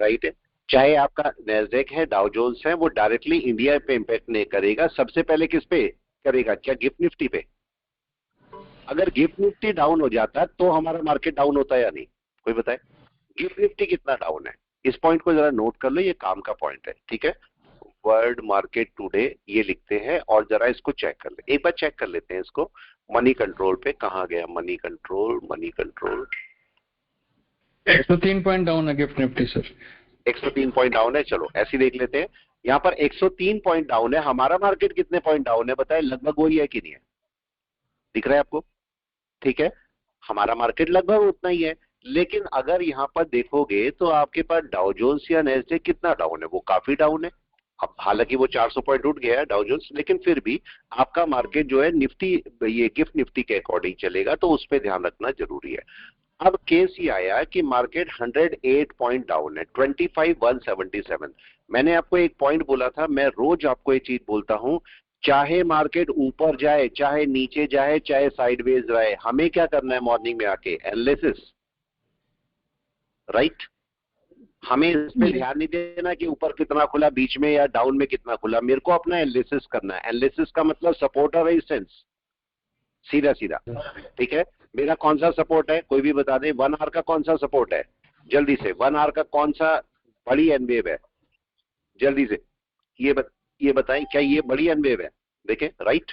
Right है। चाहे आपका नैस्डैक है, डाउ जोन्स है, वो डायरेक्टली इंडिया पे इंपैक्ट नहीं करेगा। सबसे पहले किस पे करेगा? क्या गिफ्ट निफ्टी पे? अगर गिफ्ट निफ्टी डाउन हो जाता तो हमारा मार्केट डाउन होता या नहीं? कोई बताए। गिफ्ट निफ्टी कितना डाउन है? इस पॉइंट को जरा नोट कर लो, ये काम का पॉइंट है, ठीक है। वर्ल्ड मार्केट टुडे ये लिखते हैं और जरा इसको चेक कर ले, एक बार चेक कर लेते हैं इसको। मनी कंट्रोल पे कहाँ गया? Moneycontrol, Moneycontrol 103 point down है GIFT Nifty sir. 103 point down है। चलो ऐसे देख लेते हैं। यहाँ पर 103 पॉइंट डाउन है। हमारा मार्केट कितने पॉइंट डाउन है बताए? लगभग वही है कि नहीं है? दिख रहा है आपको? ठीक है, हमारा मार्केट लगभग उतना ही है। लेकिन अगर यहाँ पर देखोगे तो आपके पास डाउ जोन्स या नेस्डैक कितना डाउन है? वो काफी डाउन है। अब हालांकि वो 400 पॉइंट उठ गया है डाउ जोन्स, लेकिन फिर भी आपका मार्केट जो है निफ्टी, ये गिफ्ट निफ्टी के अकॉर्डिंग चलेगा, तो उस पर ध्यान रखना जरूरी है। अब केस ये आया कि मार्केट 108 पॉइंट डाउन है, 25,177। मैंने आपको एक पॉइंट बोला था, मैं रोज आपको ये चीज बोलता हूं, चाहे मार्केट ऊपर जाए, चाहे नीचे जाए, चाहे साइडवेज रहे, हमें क्या करना है? मॉर्निंग में आके एनालिसिस, राइट। हमें इस पे ध्यान नहीं देना कि ऊपर कितना खुला, बीच में या डाउन में कितना खुला। मेरे को अपना एनालिसिस करना है। एनालिसिस का मतलब सपोर्ट और रेजिस्टेंस, सीधा सीधा, ठीक है। मेरा कौन सा सपोर्ट है? कोई भी बता दे। 1 आवर का कौन सा सपोर्ट है? जल्दी से 1 आवर का कौन सा बड़ी एन वेव है? जल्दी से ये बताएं, क्या ये बड़ी एन वेव है? देखें, राइट,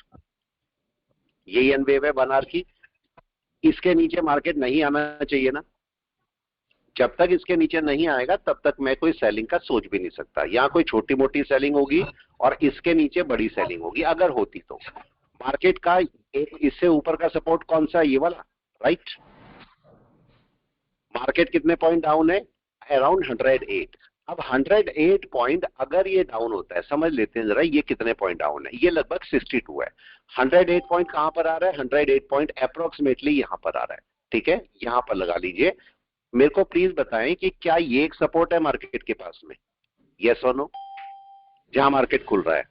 यही एन वेव है 1 आवर की। इसके नीचे मार्केट नहीं आना चाहिए ना। जब तक इसके नीचे नहीं आएगा तब तक मैं कोई सेलिंग का सोच भी नहीं सकता। यहाँ कोई छोटी मोटी सेलिंग होगी और इसके नीचे बड़ी सेलिंग होगी, अगर होती तो। मार्केट का एक इससे ऊपर का सपोर्ट कौन सा? ये वाला, राइट। मार्केट कितने पॉइंट डाउन है? अराउंड 108। अब 108 पॉइंट अगर ये डाउन होता है, समझ लेते हैं जरा ये कितने पॉइंट डाउन है। ये लगभग 62 है। 108 पॉइंट कहां पर आ रहा है? 108 पॉइंट अप्रोक्सीमेटली यहां पर आ रहा है, ठीक है। यहां पर लगा लीजिए। मेरे को प्लीज बताएं कि क्या ये एक सपोर्ट है मार्केट के पास में? यस और नो? जहां मार्केट खुल रहा है,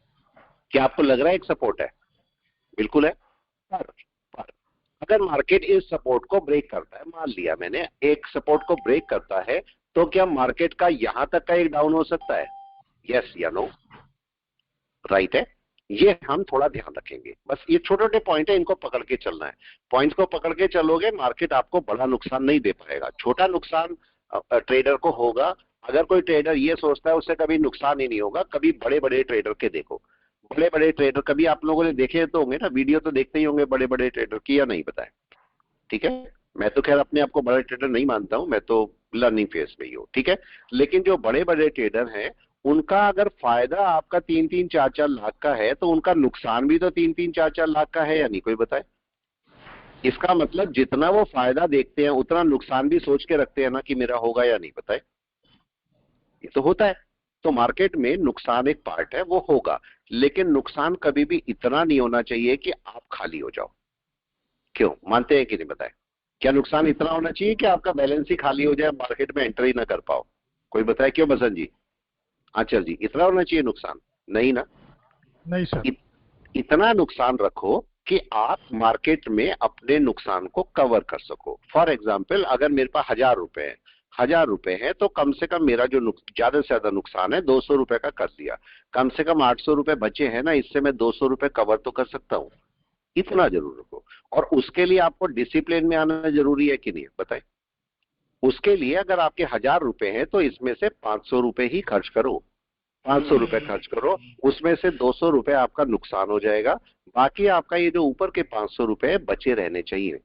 क्या आपको लग रहा है एक सपोर्ट है? बिल्कुल है। पर अगर मार्केट इस सपोर्ट को ब्रेक करता है, मान लिया मैंने एक सपोर्ट को ब्रेक करता है, तो क्या मार्केट का यहां तक का एक डाउन हो सकता है? यस या नो? राइट है। ये हम थोड़ा ध्यान रखेंगे। बस ये छोटे छोटे पॉइंट है, इनको पकड़ के चलना है। पॉइंट्स को पकड़ के चलोगे, मार्केट आपको बड़ा नुकसान नहीं दे पाएगा, छोटा नुकसान ट्रेडर को होगा। अगर कोई ट्रेडर ये सोचता है उससे कभी नुकसान ही नहीं होगा। कभी बड़े बड़े ट्रेडर के देखो, बड़े बड़े ट्रेडर कभी आप लोगों ने देखे तो होंगे ना, वीडियो तो देखते ही होंगे बड़े बड़े ट्रेडर की, या नहीं बताएं? ठीक है। मैं तो खैर अपने आप को बड़ा ट्रेडर नहीं मानता हूं, मैं तो लर्निंग फेज में ही हूं, ठीक है। लेकिन जो बड़े बड़े ट्रेडर हैं, उनका अगर फायदा आपका 3-3, 4-4 लाख का है, तो उनका नुकसान भी तो 3-3, 4-4 लाख का है, या नहीं? कोई बताए। इसका मतलब जितना वो फायदा देखते हैं उतना नुकसान भी सोच के रखते हैं ना, कि मेरा होगा या नहीं? बताए। ये तो होता है। तो मार्केट में नुकसान एक पार्ट है, वो होगा। लेकिन नुकसान कभी भी इतना नहीं होना चाहिए कि आप खाली हो जाओ। क्यों? मानते हैं कि नहीं? बताए। क्या नुकसान इतना होना चाहिए कि आपका बैलेंस ही खाली हो जाए, मार्केट में एंटर ही ना कर पाओ? कोई बताए। क्यों बसंत जी? आंचल जी, इतना होना चाहिए नुकसान? नहीं ना। नहीं सर। इतना नुकसान रखो कि आप मार्केट में अपने नुकसान को कवर कर सको। फॉर एग्जाम्पल, अगर मेरे पास 1,000 रुपए है, 1,000 रुपए है, तो कम से कम मेरा जो ज्यादा से ज्यादा नुकसान है 200 रुपए का कर दिया। कम से कम 800 रुपए बचे हैं ना, इससे मैं 200 रुपए कवर तो कर सकता हूं। इतना जरूर रखो। और उसके लिए आपको डिसिप्लिन में आना जरूरी है कि नहीं? बताए। उसके लिए अगर आपके 1,000 रुपए हैं तो इसमें से 500 रुपए ही खर्च करो। 500 रुपए खर्च करो, उसमें से 200 रुपए आपका नुकसान हो जाएगा। बाकी आपका ये जो ऊपर के 500 रुपए बचे रहने चाहिए,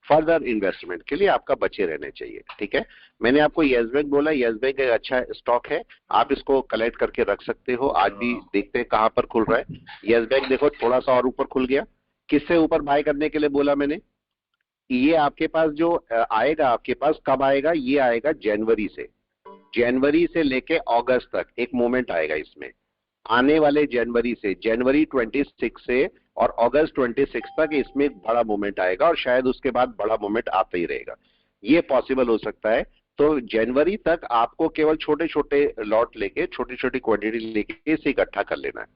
फर्दर इन्वेस्टमेंट के लिए आपका बचे रहने चाहिए, ठीक है। मैंने आपको येस बैंक बोला, येस बैंक एक अच्छा स्टॉक है, आप इसको कलेक्ट करके रख सकते हो। आज भी देखते हैं कहां पर खुल रहा है। येस बैंक देखो थोड़ा सा और ऊपर खुल गया। किससे ऊपर बाय करने के लिए बोला मैंने? ये आपके पास जो आएगा, आपके पास कब आएगा? ये आएगा जनवरी से। जनवरी से लेके अगस्त तक एक मोमेंट आएगा इसमें। आने वाले जनवरी से, जनवरी 26 से और अगस्त 26 तक इसमें एक बड़ा मोमेंट आएगा, और शायद उसके बाद बड़ा मोमेंट आता ही रहेगा। ये पॉसिबल हो सकता है। तो जनवरी तक आपको केवल छोटे छोटे लॉट लेके, छोटी छोटी क्वांटिटी लेके इसे इकट्ठा कर लेना है।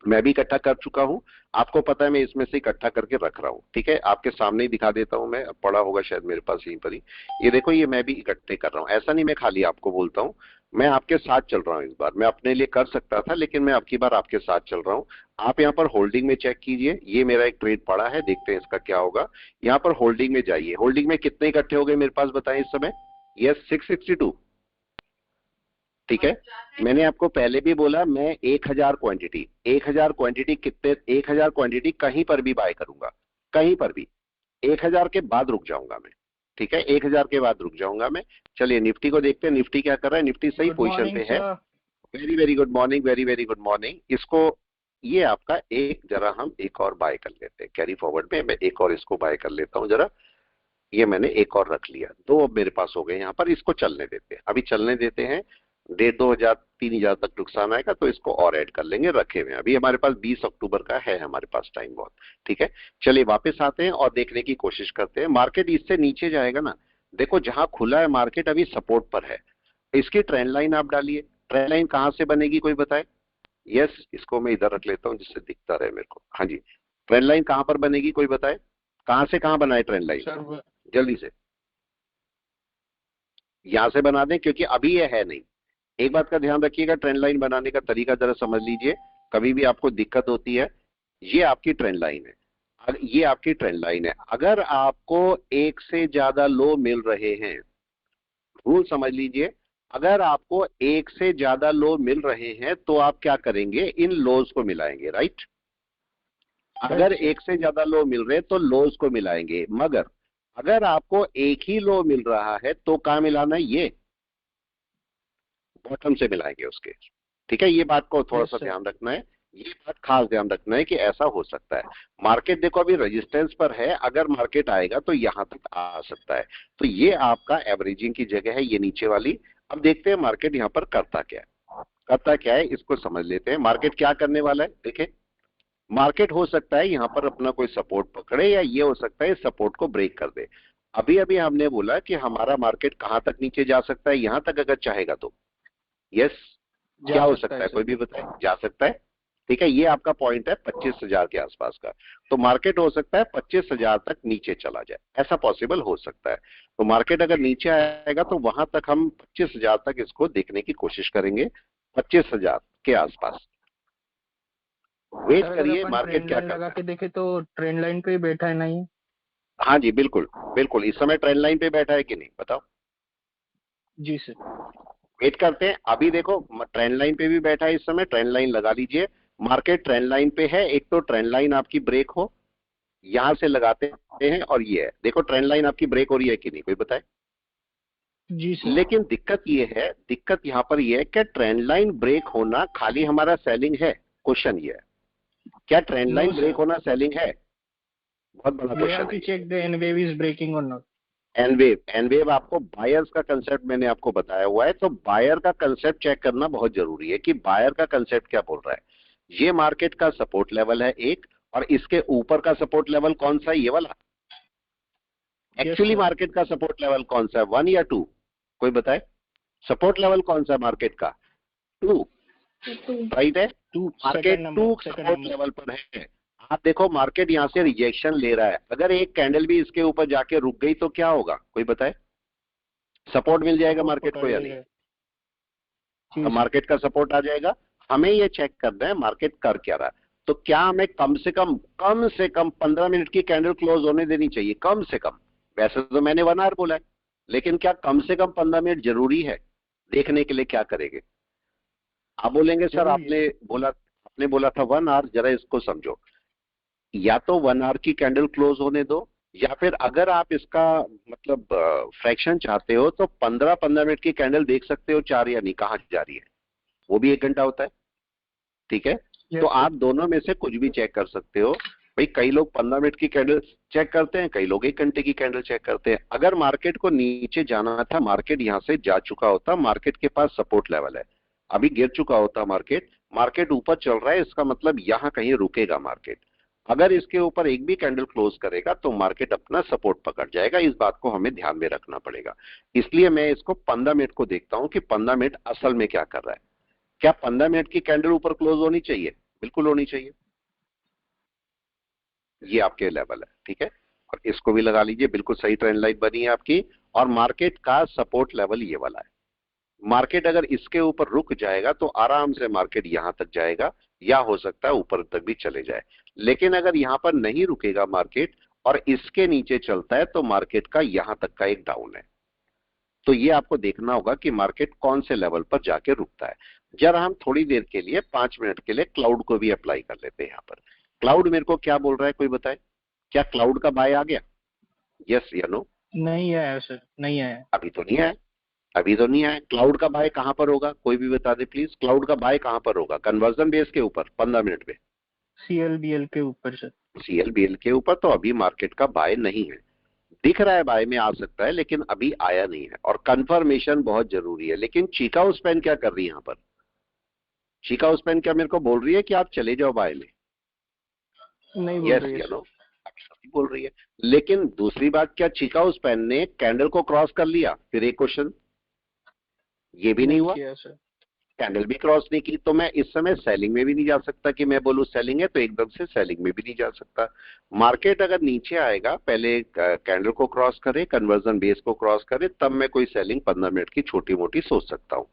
मैं भी इकट्ठा कर चुका हूं, आपको पता है, मैं इसमें से इकट्ठा करके रख रहा हूं, ठीक है। आपके सामने ही दिखा देता हूं, मैं पड़ा होगा शायद मेरे पास यहीं पर ही। ये देखो, ये मैं भी इकट्ठे कर रहा हूं, ऐसा नहीं मैं खाली आपको बोलता हूं। मैं आपके साथ चल रहा हूँ इस बार। मैं अपने लिए कर सकता था लेकिन मैं अब की बार आपके साथ चल रहा हूँ। आप यहाँ पर होल्डिंग में चेक कीजिए, ये मेरा एक ट्रेड पड़ा है, देखते हैं इसका क्या होगा। यहाँ पर होल्डिंग में जाइए। होल्डिंग में कितने इकट्ठे हो गए मेरे पास बताएं इस समय? यस 662। ठीक है, मैंने आपको पहले भी बोला मैं 1000 क्वांटिटी, 1000 क्वांटिटी कितने, 1000 क्वांटिटी कहीं पर भी बाय करूंगा, कहीं पर भी। 1000 के बाद रुक जाऊंगा मैं। ठीक है, 1000 के बाद रुक जाऊंगा मैं। चलिए निफ्टी को देखते हैं, निफ्टी क्या कर रहा है। निफ्टी सही गुड पोजीशन मॉर्निंग पे है। Sir. Very very good morning, very very good morning. इसको, ये आपका एक, जरा हम एक और बाय कर लेते हैं कैरी फॉरवर्ड में। मैं एक और इसको बाय कर लेता हूं जरा। ये मैंने एक और रख लिया, दो अब मेरे पास हो गए यहाँ पर। इसको चलने देते हैं, अभी चलने देते हैं। 1500 3000 तक नुकसान आएगा तो इसको और ऐड कर लेंगे, रखे हुए हैं। अभी हमारे पास 20 अक्टूबर का है हमारे पास टाइम बहुत। ठीक है, चलिए वापस आते हैं और देखने की कोशिश करते हैं। मार्केट इससे नीचे जाएगा ना, देखो जहां खुला है मार्केट अभी सपोर्ट पर है। इसकी ट्रेंड लाइन आप डालिए। ट्रेंड लाइन कहां से बनेगी कोई बताए? यस, इसको मैं इधर रख लेता हूं जिससे दिखता रहे मेरे को। हाँ जी, ट्रेंड लाइन कहां पर बनेगी कोई बताए? कहां से कहां बनाए ट्रेंड लाइन? सर जल्दी से। यहां से बना दें क्योंकि अभी ये है नहीं। एक बात का ध्यान रखिएगा, ट्रेंड लाइन बनाने का तरीका जरा समझ लीजिए, कभी भी आपको दिक्कत होती है। ये आपकी ट्रेंड लाइन है, ये आपकी ट्रेंड लाइन है। अगर आपको एक से ज्यादा लो मिल रहे हैं, रूल समझ लीजिए, अगर आपको एक से ज्यादा लो मिल रहे हैं तो आप क्या करेंगे? इन लोज को मिलाएंगे, राइट? अगर राइट सर। एक से ज्यादा लो मिल रहे हैं तो लोज को मिलाएंगे। मगर अगर आपको एक ही लो मिल रहा है तो कहां मिलाना है? ये बॉटम से मिलाएंगे उसके। ठीक है, ये बात को थोड़ा यस सा सर। ध्यान रखना है। ये बात खास ध्यान रखना है कि ऐसा हो सकता है। मार्केट देखो अभी रेजिस्टेंस पर है, अगर मार्केट आएगा तो यहां तक आ सकता है। तो ये आपका एवरेजिंग की जगह है, ये नीचे वाली। अब देखते हैं मार्केट यहाँ पर करता क्या है। करता क्या है इसको समझ लेते हैं। मार्केट क्या करने वाला है देखें। मार्केट हो सकता है यहाँ पर अपना कोई सपोर्ट पकड़े, या ये हो सकता है सपोर्ट को ब्रेक कर दे। अभी अभी हमने बोला कि हमारा मार्केट कहां तक नीचे जा सकता है, यहां तक अगर चाहेगा तो। यस, क्या जा हो सकता सकता है है कोई सर। भी बताए? जा सकता है। ठीक है, ये आपका पॉइंट है 25,000 के आसपास का। तो मार्केट हो सकता है 25,000 तक नीचे चला जाए, ऐसा पॉसिबल हो सकता है। तो मार्केट अगर नीचे आएगा तो वहां तक हम 25,000 तक इसको देखने की कोशिश करेंगे, 25,000 के आसपास। वेट सर अगर करिए अपन मार्केट ट्रेंड क्या लाइन लगा करता है। के देखे तो ट्रेंड लाइन पे ही बैठा है नहीं? हाँ जी बिल्कुल, बिल्कुल इस समय ट्रेंड लाइन पे बैठा है कि नहीं बताओ? जी सर। वेट करते हैं। अभी देखो ट्रेंड लाइन पे भी बैठा है इस समय, ट्रेंड लाइन लगा लीजिए। मार्केट ट्रेंड लाइन पे है, एक तो ट्रेंड लाइन आपकी ब्रेक हो, यहां से लगाते हैं। और ये है, देखो ट्रेंड लाइन आपकी ब्रेक हो रही है कि नहीं कोई बताए? जी सर। लेकिन दिक्कत ये है, दिक्कत यहां पर ये है कि ट्रेंड लाइन ब्रेक होना खाली हमारा सेलिंग है? क्वेश्चन ये है, क्या trend no line break sir, होना सेलिंग है? बहुत बड़ा वी हैव क्वेश्चन है टू ये। Check the N wave is breaking और नॉट। एनवेव, एनवेव आपको बायर्स का कंसेप्ट मैंने आपको बताया हुआ है, तो बायर का कंसेप्ट चेक करना बहुत जरूरी है कि बायर का कंसेप्ट क्या बोल रहा है। ये मार्केट का सपोर्ट लेवल है एक, और इसके ऊपर का सपोर्ट लेवल कौन सा है? ये वाला। Yes actually sir. मार्केट का सपोर्ट लेवल कौन सा है, 1 या 2? कोई बताए? सपोर्ट लेवल कौन सा है मार्केट का? 2, राइट है। To market second 2 number, second support number. Level पर है। आप देखो मार्केट यहां से रिजेक्शन ले रहा है, अगर एक कैंडल भी इसके ऊपर जाके रुक गई तो क्या होगा कोई बताए? सपोर्ट मिल जाएगा सपोर्ट मार्केट को पकड़ या नहीं? लेगा। जी सर। मार्केट का सपोर्ट आ जाएगा। हमें ये चेक करना है मार्केट कर क्या रहा है। तो क्या हमें कम से कम 15 मिनट की कैंडल क्लोज होने देनी चाहिए, कम से कम? वैसे तो मैंने 1 आवर बोला है, लेकिन क्या कम से कम 15 मिनट जरूरी है? देखने के लिए क्या करेंगे? आप बोलेंगे सर जरूरी है आपने सर। बोला, आपने बोला था 1 आवर, जरा इसको समझो। या तो 1 आवर की कैंडल क्लोज होने दो, या फिर अगर आप इसका मतलब फ्रैक्शन चाहते हो तो 15-15 मिनट की कैंडल देख सकते हो, चार या नहीं कहाँ जा रही है, वो भी 1 घंटा होता है। ठीक है, तो यस सर। आप दोनों में से कुछ भी चेक कर सकते हो। भाई कई लोग 15 मिनट की कैंडल चेक करते हैं, कई लोग 1 घंटे की कैंडल चेक करते हैं। अगर मार्केट को नीचे जाना था, मार्केट यहां से जा चुका होता, मार्केट के पास सपोर्ट लेवल है, अभी गिर चुका होता मार्केट, मार्केट ऊपर चल रहा है, इसका मतलब यहां कहीं रुकेगा मार्केट। अगर इसके ऊपर एक भी कैंडल क्लोज करेगा तो मार्केट अपना सपोर्ट पकड़ जाएगा। इस बात को हमें ध्यान में रखना पड़ेगा। इसलिए मैं इसको 15 मिनट को देखता हूं कि 15 मिनट असल में क्या कर रहा है। क्या 15 मिनट की कैंडल ऊपर क्लोज होनी चाहिए? बिल्कुल होनी चाहिए। ये आपके लेवल है, ठीक है। और इसको भी लगा लीजिए, बिल्कुल सही ट्रेंड लाइन बनी है आपकी। और मार्केट का सपोर्ट लेवल ये वाला है। मार्केट अगर इसके ऊपर रुक जाएगा तो आराम से मार्केट यहां तक जाएगा या हो सकता है ऊपर तक भी चले जाए। लेकिन अगर यहां पर नहीं रुकेगा मार्केट और इसके नीचे चलता है तो मार्केट का यहां तक का एक डाउन है। तो ये आपको देखना होगा कि मार्केट कौन से लेवल पर जाके रुकता है। जरा हम थोड़ी देर के लिए 5 मिनट के लिए क्लाउड को भी अप्लाई कर लेते हैं। यहाँ पर क्लाउड मेरे को क्या बोल रहा है, कोई बताए? क्या क्लाउड का बाय आ गया? यस या नो? नहीं आया सर, नहीं आया। अभी तो नहीं आया, अभी तो नहीं आया। क्लाउड का बाय कहां पर होगा, कोई भी बता दे प्लीज। क्लाउड का बाय कहां पर होगा? कन्वर्जन बेस के ऊपर 15 मिनट में CLBL के ऊपर सर। CLBL के ऊपर। तो अभी मार्केट का बाय नहीं है, दिख रहा है बाय में आ सकता है लेकिन अभी आया नहीं है और कंफर्मेशन बहुत जरूरी है। लेकिन चिकागो स्पेन क्या कर रही है यहाँ पर? चिकागो स्पेन क्या मेरे को बोल रही है कि आप चले जाओ बाय में? नहीं बोल यस रही है या सर। नो? बोल रही है। लेकिन दूसरी बात, क्या चिकागो स्पेन ने कैंडल को क्रॉस कर लिया? फिर एक क्वेश्चन, ये भी नहीं हुआ, किया सर। कैंडल भी क्रॉस नहीं की। तो मैं इस समय सेलिंग में भी नहीं जा सकता कि मैं बोलूं सेलिंग है तो एकदम से सेलिंग में भी नहीं जा सकता। मार्केट अगर नीचे आएगा, पहले कैंडल को क्रॉस करे, कन्वर्जन बेस को क्रॉस करे, तब मैं कोई सेलिंग 15 मिनट की छोटी मोटी सोच सकता हूं।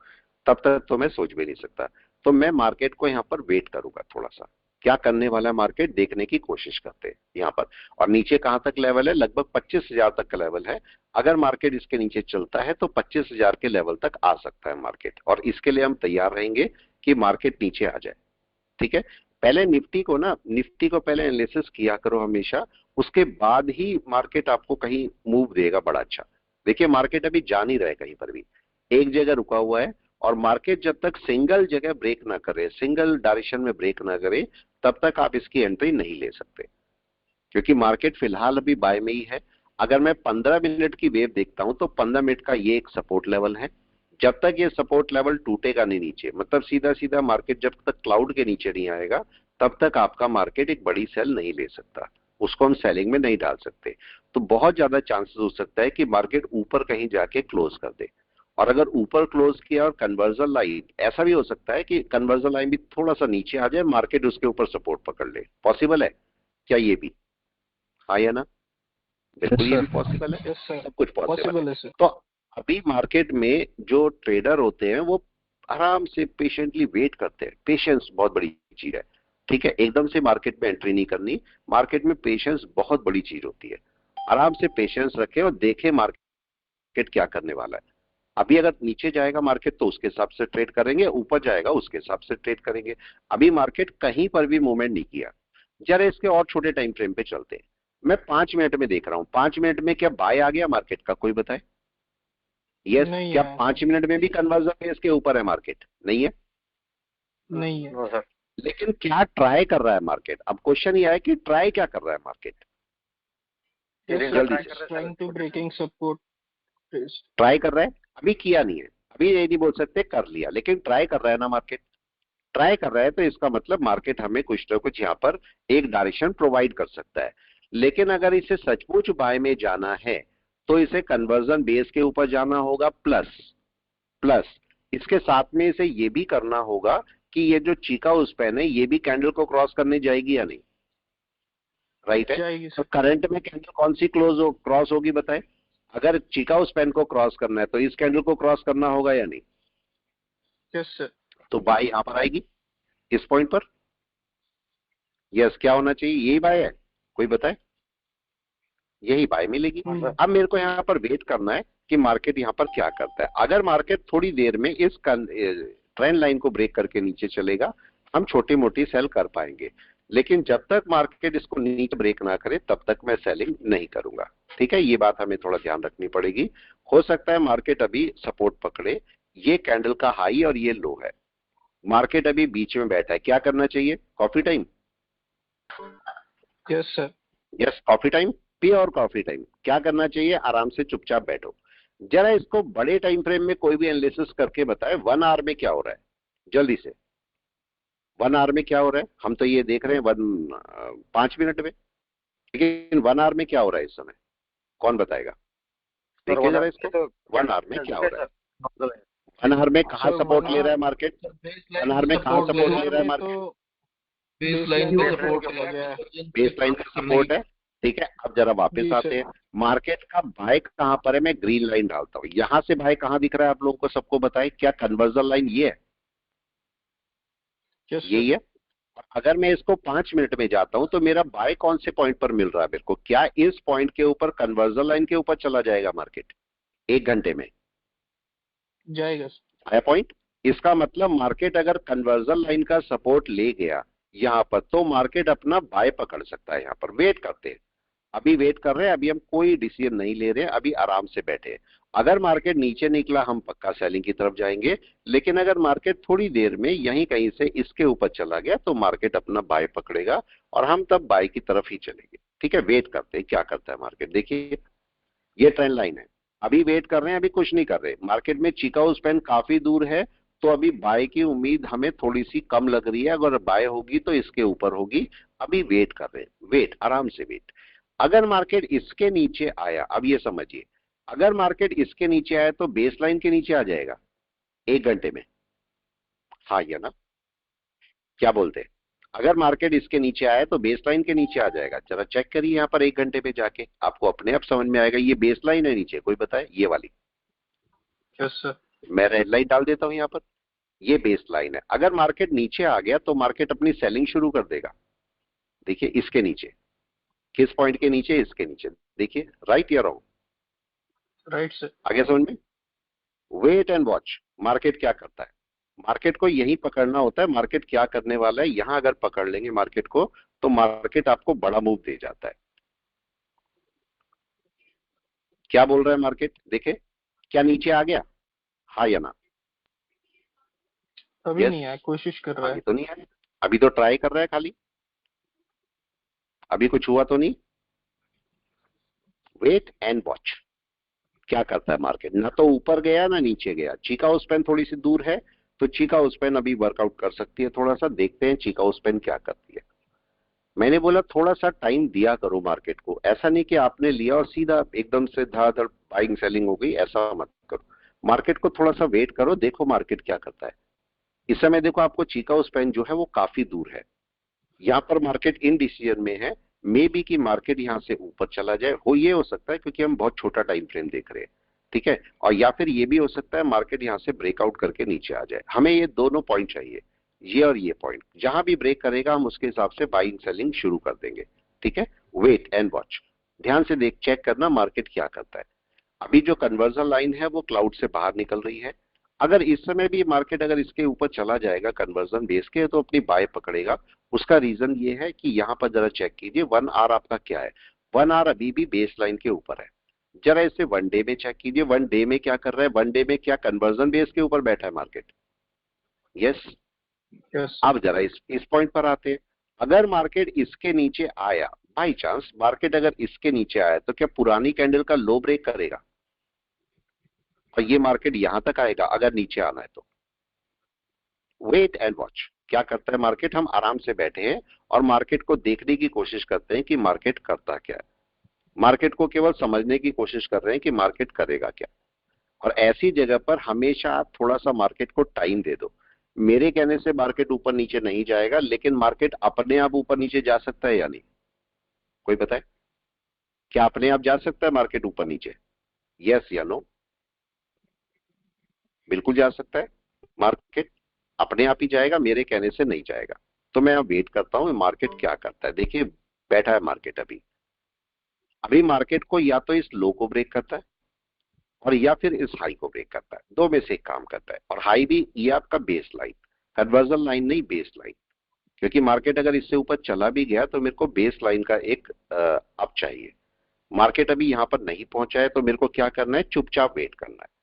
तब तक तो मैं सोच भी नहीं सकता। तो मैं मार्केट को यहाँ पर वेट करूंगा थोड़ा सा, क्या करने वाला है मार्केट देखने की कोशिश करते हैं यहाँ पर। और नीचे कहां तक लेवल है? लगभग 25,000 तक का लेवल है। अगर मार्केट इसके नीचे चलता है तो 25,000 के लेवल तक आ सकता है मार्केट, और इसके लिए हम तैयार रहेंगे कि मार्केट नीचे आ जाए। ठीक है, पहले निफ्टी को पहले एनालिसिस किया करो हमेशा, उसके बाद ही मार्केट आपको कहीं मूव देगा बड़ा अच्छा। देखिए मार्केट अभी जा नहीं रहा है कहीं पर भी, एक जगह रुका हुआ है। और मार्केट जब तक सिंगल जगह ब्रेक ना करे, सिंगल डायरेक्शन में ब्रेक ना करे, तब तक आप इसकी एंट्री नहीं ले सकते, क्योंकि मार्केट फिलहाल अभी बाय में ही है। अगर मैं 15 मिनट की वेव देखता हूं तो 15 मिनट का ये एक सपोर्ट लेवल है। जब तक ये सपोर्ट लेवल टूटेगा नहीं नीचे, मतलब सीधा सीधा मार्केट जब तक क्लाउड के नीचे नहीं आएगा, तब तक आपका मार्केट एक बड़ी सेल नहीं ले सकता, उसको हम सेलिंग में नहीं डाल सकते। तो बहुत ज्यादा चांसेस हो सकता है कि मार्केट ऊपर कहीं जाके क्लोज कर दे। और अगर ऊपर क्लोज किया और कन्वर्जन लाइन, ऐसा भी हो सकता है कि कन्वर्जन लाइन भी थोड़ा सा नीचे आ जाए, मार्केट उसके ऊपर सपोर्ट पकड़ ले। पॉसिबल है क्या ये भी? हाँ या ना? बिल्कुल ये भी पॉसिबल है, सब कुछ पॉसिबल है। तो अभी मार्केट में जो ट्रेडर होते हैं वो आराम से पेशेंटली वेट करते हैं। पेशेंस बहुत बड़ी चीज है, ठीक है? एकदम से मार्केट में एंट्री नहीं करनी, मार्केट में पेशेंस बहुत बड़ी चीज होती है। आराम से पेशेंस रखें और देखें मार्केट क्या करने वाला है। अभी अगर नीचे जाएगा मार्केट तो उसके हिसाब से ट्रेड करेंगे, ऊपर जाएगा उसके हिसाब से ट्रेड करेंगे। अभी मार्केट कहीं पर भी मूवमेंट नहीं किया। जरा इसके और छोटे टाइम फ्रेम पे चलते हैं। मैं 5 मिनट में देख रहा हूं, 5 मिनट में क्या बाय आ गया मार्केट का, कोई बताए? यस, क्या 5 मिनट में भी कन्वर्जन बेस के ऊपर है मार्केट? नहीं है, नहीं है। लेकिन क्या ट्राई कर रहा है मार्केट? अब क्वेश्चन ये है कि ट्राई क्या कर रहा है मार्केट? जल्दी से trying to breaking support, try कर रहा है। अभी किया नहीं है, अभी ये नहीं बोल सकते कर लिया, लेकिन ट्राई कर रहा है ना मार्केट। ट्राई कर रहा है तो इसका मतलब मार्केट हमें कुछ ना कुछ यहाँ पर एक डायरेक्शन प्रोवाइड कर सकता है। लेकिन अगर इसे सचमुच बाय में जाना है तो इसे कन्वर्जन बेस के ऊपर जाना होगा, प्लस प्लस इसके साथ में इसे ये भी करना होगा कि ये जो चिकागो स्पैन है ये भी कैंडल को क्रॉस करने जाएगी या नहीं? राइट है। तो करंट में कैंडल कौन सी क्रॉस होगी बताए? अगर चिकागो स्पैन को क्रॉस करना है तो इस कैंडल को क्रॉस करना होगा या नहीं? Yes sir. तो बाय यहां पर आएगी इस पॉइंट पर। यस, क्या होना चाहिए? यही बाय है, कोई बताए? यही बाय मिलेगी। अब मेरे को यहाँ पर वेट करना है कि मार्केट यहाँ पर क्या करता है। अगर मार्केट थोड़ी देर में इस ट्रेंड लाइन को ब्रेक करके नीचे चलेगा, हम छोटी मोटी सेल कर पाएंगे। लेकिन जब तक मार्केट इसको नीचे ब्रेक ना करे तब तक मैं सेलिंग नहीं करूंगा। ठीक है, ये बात हमें थोड़ा ध्यान रखनी पड़ेगी। हो सकता है मार्केट अभी सपोर्ट पकड़े, ये कैंडल का हाई और ये लो है, मार्केट अभी बीच में बैठा है। क्या करना चाहिए? Coffee time? Yes sir. Yes, coffee time. P और कॉफी टाइम। क्या करना चाहिए? आराम से चुपचाप बैठो। जरा इसको बड़े टाइम फ्रेम में कोई भी एनालिसिस करके बताए, 1 आवर में क्या हो रहा है, जल्दी से। 1 आवर में क्या हो रहा है? हम तो ये देख रहे हैं 5 मिनट में, लेकिन 1 आवर में क्या हो रहा है इस समय? कौन बताएगा? देखिए जरा इसको, 1 आवर में क्या हो रहा है? 1 आवर में कहाँ सपोर्ट ले रहा है मार्केट? 1 आवर में कहाँ सपोर्ट ले रहा है मार्केट? बेस लाइन का सपोर्ट बेस लाइन का सपोर्ट है। ठीक है, अब जरा वापस जी आते सर। हैं। मार्केट का बाय कहां पर है, मैं ग्रीन लाइन डालता हूं। यहां से बाय कहां दिख रहा है आप लोगों को, सबको बताएं, क्या कन्वर्जन लाइन ये है? Yes sir. यही है। और अगर मैं इसको 5 मिनट में जाता हूं तो मेरा बाय कौन से पॉइंट पर मिल रहा है मेरे को? क्या इस पॉइंट के ऊपर कन्वर्जन लाइन के ऊपर चला जाएगा मार्केट 1 घंटे में? जाएगा सर। आया पॉइंट? इसका मतलब मार्केट अगर कन्वर्जन लाइन का सपोर्ट ले गया यहां पर, तो मार्केट अपना बाय पकड़ सकता है। यहां पर वेट करते हैं, अभी वेट कर रहे हैं, अभी हम कोई डिसीजन नहीं ले रहे हैं, अभी आराम से बैठे हैं। अगर मार्केट नीचे निकला हम पक्का सेलिंग की तरफ जाएंगे, लेकिन अगर मार्केट थोड़ी देर में यहीं कहीं से इसके ऊपर चला गया तो मार्केट अपना बाय पकड़ेगा और हम तब बाय की तरफ ही चलेंगे। ठीक है, वेट करते हैं क्या करता है मार्केट। देखिए ये ट्रेंड लाइन है, अभी वेट कर रहे हैं, अभी कुछ नहीं कर रहे। मार्केट में चिकागो स्पैन काफी दूर है, तो अभी बाय की उम्मीद हमें थोड़ी सी कम लग रही है। अगर बाय होगी तो इसके ऊपर होगी, अभी वेट कर रहे हैं, वेट, आराम से वेट। अगर मार्केट इसके नीचे आया, अब ये समझिए, अगर मार्केट इसके नीचे आया तो बेस लाइन के नीचे आ जाएगा 1 घंटे में, हाँ या ना, क्या बोलते हैं? अगर मार्केट इसके नीचे आया तो बेस लाइन के नीचे आ जाएगा। जरा चेक करिए यहाँ पर 1 घंटे पे जाके, आपको अपने आप समझ में आएगा। ये बेस लाइन है नीचे, कोई बताए? ये वाली, यस सर। मैं रेड लाइन डाल देता हूं यहाँ पर, ये बेस लाइन है। अगर मार्केट नीचे आ गया तो मार्केट अपनी सेलिंग शुरू कर देगा। देखिए इसके नीचे, किस पॉइंट के नीचे? इसके नीचे। देखिए राइट या रॉन्ग? Right sir. आगे समझ में? वेट एंड वॉच, मार्केट क्या करता है। मार्केट को यही पकड़ना होता है, मार्केट क्या करने वाला है। यहां अगर पकड़ लेंगे मार्केट को तो मार्केट आपको बड़ा मूव दे जाता है। क्या बोल रहा है मार्केट? देखे, क्या नीचे आ गया, हाँ या ना? अभी यस, नहीं आया, कोशिश कर रहा अभी है। तो नहीं आया, अभी तो ट्राई कर रहा है खाली, अभी कुछ हुआ तो नहीं। वेट एंड वॉच, क्या करता है मार्केट, ना तो ऊपर गया ना नीचे गया। चिकागो स्पैन थोड़ी सी दूर है, तो चिकागो स्पैन अभी वर्कआउट कर सकती है थोड़ा सा। देखते हैं चिकागो स्पैन क्या करती है। मैंने बोला थोड़ा सा टाइम दिया करो मार्केट को, ऐसा नहीं कि आपने लिया और सीधा एकदम से धड़ाधड़ बाइंग सेलिंग हो गई, ऐसा मत करो। मार्केट को थोड़ा सा वेट करो, देखो मार्केट क्या करता है। इस समय देखो आपको चिकागो स्पैन जो है वो काफी दूर है, यहाँ पर मार्केट इन डिसीजन में है। मे बी कि मार्केट यहाँ से ऊपर चला जाए, हो ये हो सकता है क्योंकि हम बहुत छोटा टाइम फ्रेम देख रहे हैं। ठीक है, और या फिर ये भी हो सकता है मार्केट यहाँ से ब्रेकआउट करके नीचे आ जाए। हमें ये दोनों पॉइंट चाहिए, ये और ये पॉइंट। जहां भी ब्रेक करेगा हम उसके हिसाब से बाइंग सेलिंग शुरू कर देंगे। ठीक है, वेट एंड वॉच, ध्यान से देख चेक करना मार्केट क्या करता है। अभी जो कन्वर्जन लाइन है वो क्लाउड से बाहर निकल रही है। अगर इस समय भी मार्केट अगर इसके ऊपर चला जाएगा कन्वर्जन बेस के, तो अपनी बाय पकड़ेगा। उसका रीजन ये है कि यहां पर जरा चेक कीजिए 1 आवर आपका क्या है। 1 आवर अभी भी बेस लाइन के ऊपर है। जरा इसे 1 डे में चेक कीजिए, 1 डे में क्या कर रहा है। 1 डे में क्या कन्वर्जन बेस के ऊपर बैठा है मार्केट? यस। यस अब जरा इस पॉइंट पर आते हैं। अगर मार्केट इसके नीचे आया, बाई चांस मार्केट अगर इसके नीचे आया, तो क्या पुरानी कैंडल का लो ब्रेक करेगा और ये मार्केट यहां तक आएगा? अगर नीचे आना है तो वेट एंड वॉच, क्या करता है मार्केट। हम आराम से बैठे हैं और मार्केट को देखने की कोशिश करते हैं कि मार्केट करता क्या है। मार्केट को केवल समझने की कोशिश कर रहे हैं कि मार्केट करेगा क्या। और ऐसी जगह पर हमेशा आप थोड़ा सा मार्केट को टाइम दे दो। मेरे कहने से मार्केट ऊपर नीचे नहीं जाएगा, लेकिन मार्केट अपने आप ऊपर नीचे जा सकता है या नहीं? कोई बताए, क्या अपने आप जा सकता है मार्केट ऊपर नीचे? यस या नो? बिल्कुल जा सकता है, मार्केट अपने आप ही जाएगा, मेरे कहने से नहीं जाएगा। तो मैं अब वेट करता हूं मार्केट क्या करता है। देखिए बैठा है मार्केट, अभी अभी मार्केट को या तो इस लो को ब्रेक करता है और या फिर इस हाई को ब्रेक करता है, दो में से एक काम करता है। और हाई भी ये आपका बेस लाइन, कन्वर्जन लाइन नहीं, बेस लाइन। क्योंकि मार्केट अगर इससे ऊपर चला भी गया तो मेरे को बेस लाइन का एक अप चाहिए। मार्केट अभी यहां पर नहीं पहुंचा है, तो मेरे को क्या करना है, चुपचाप वेट करना है।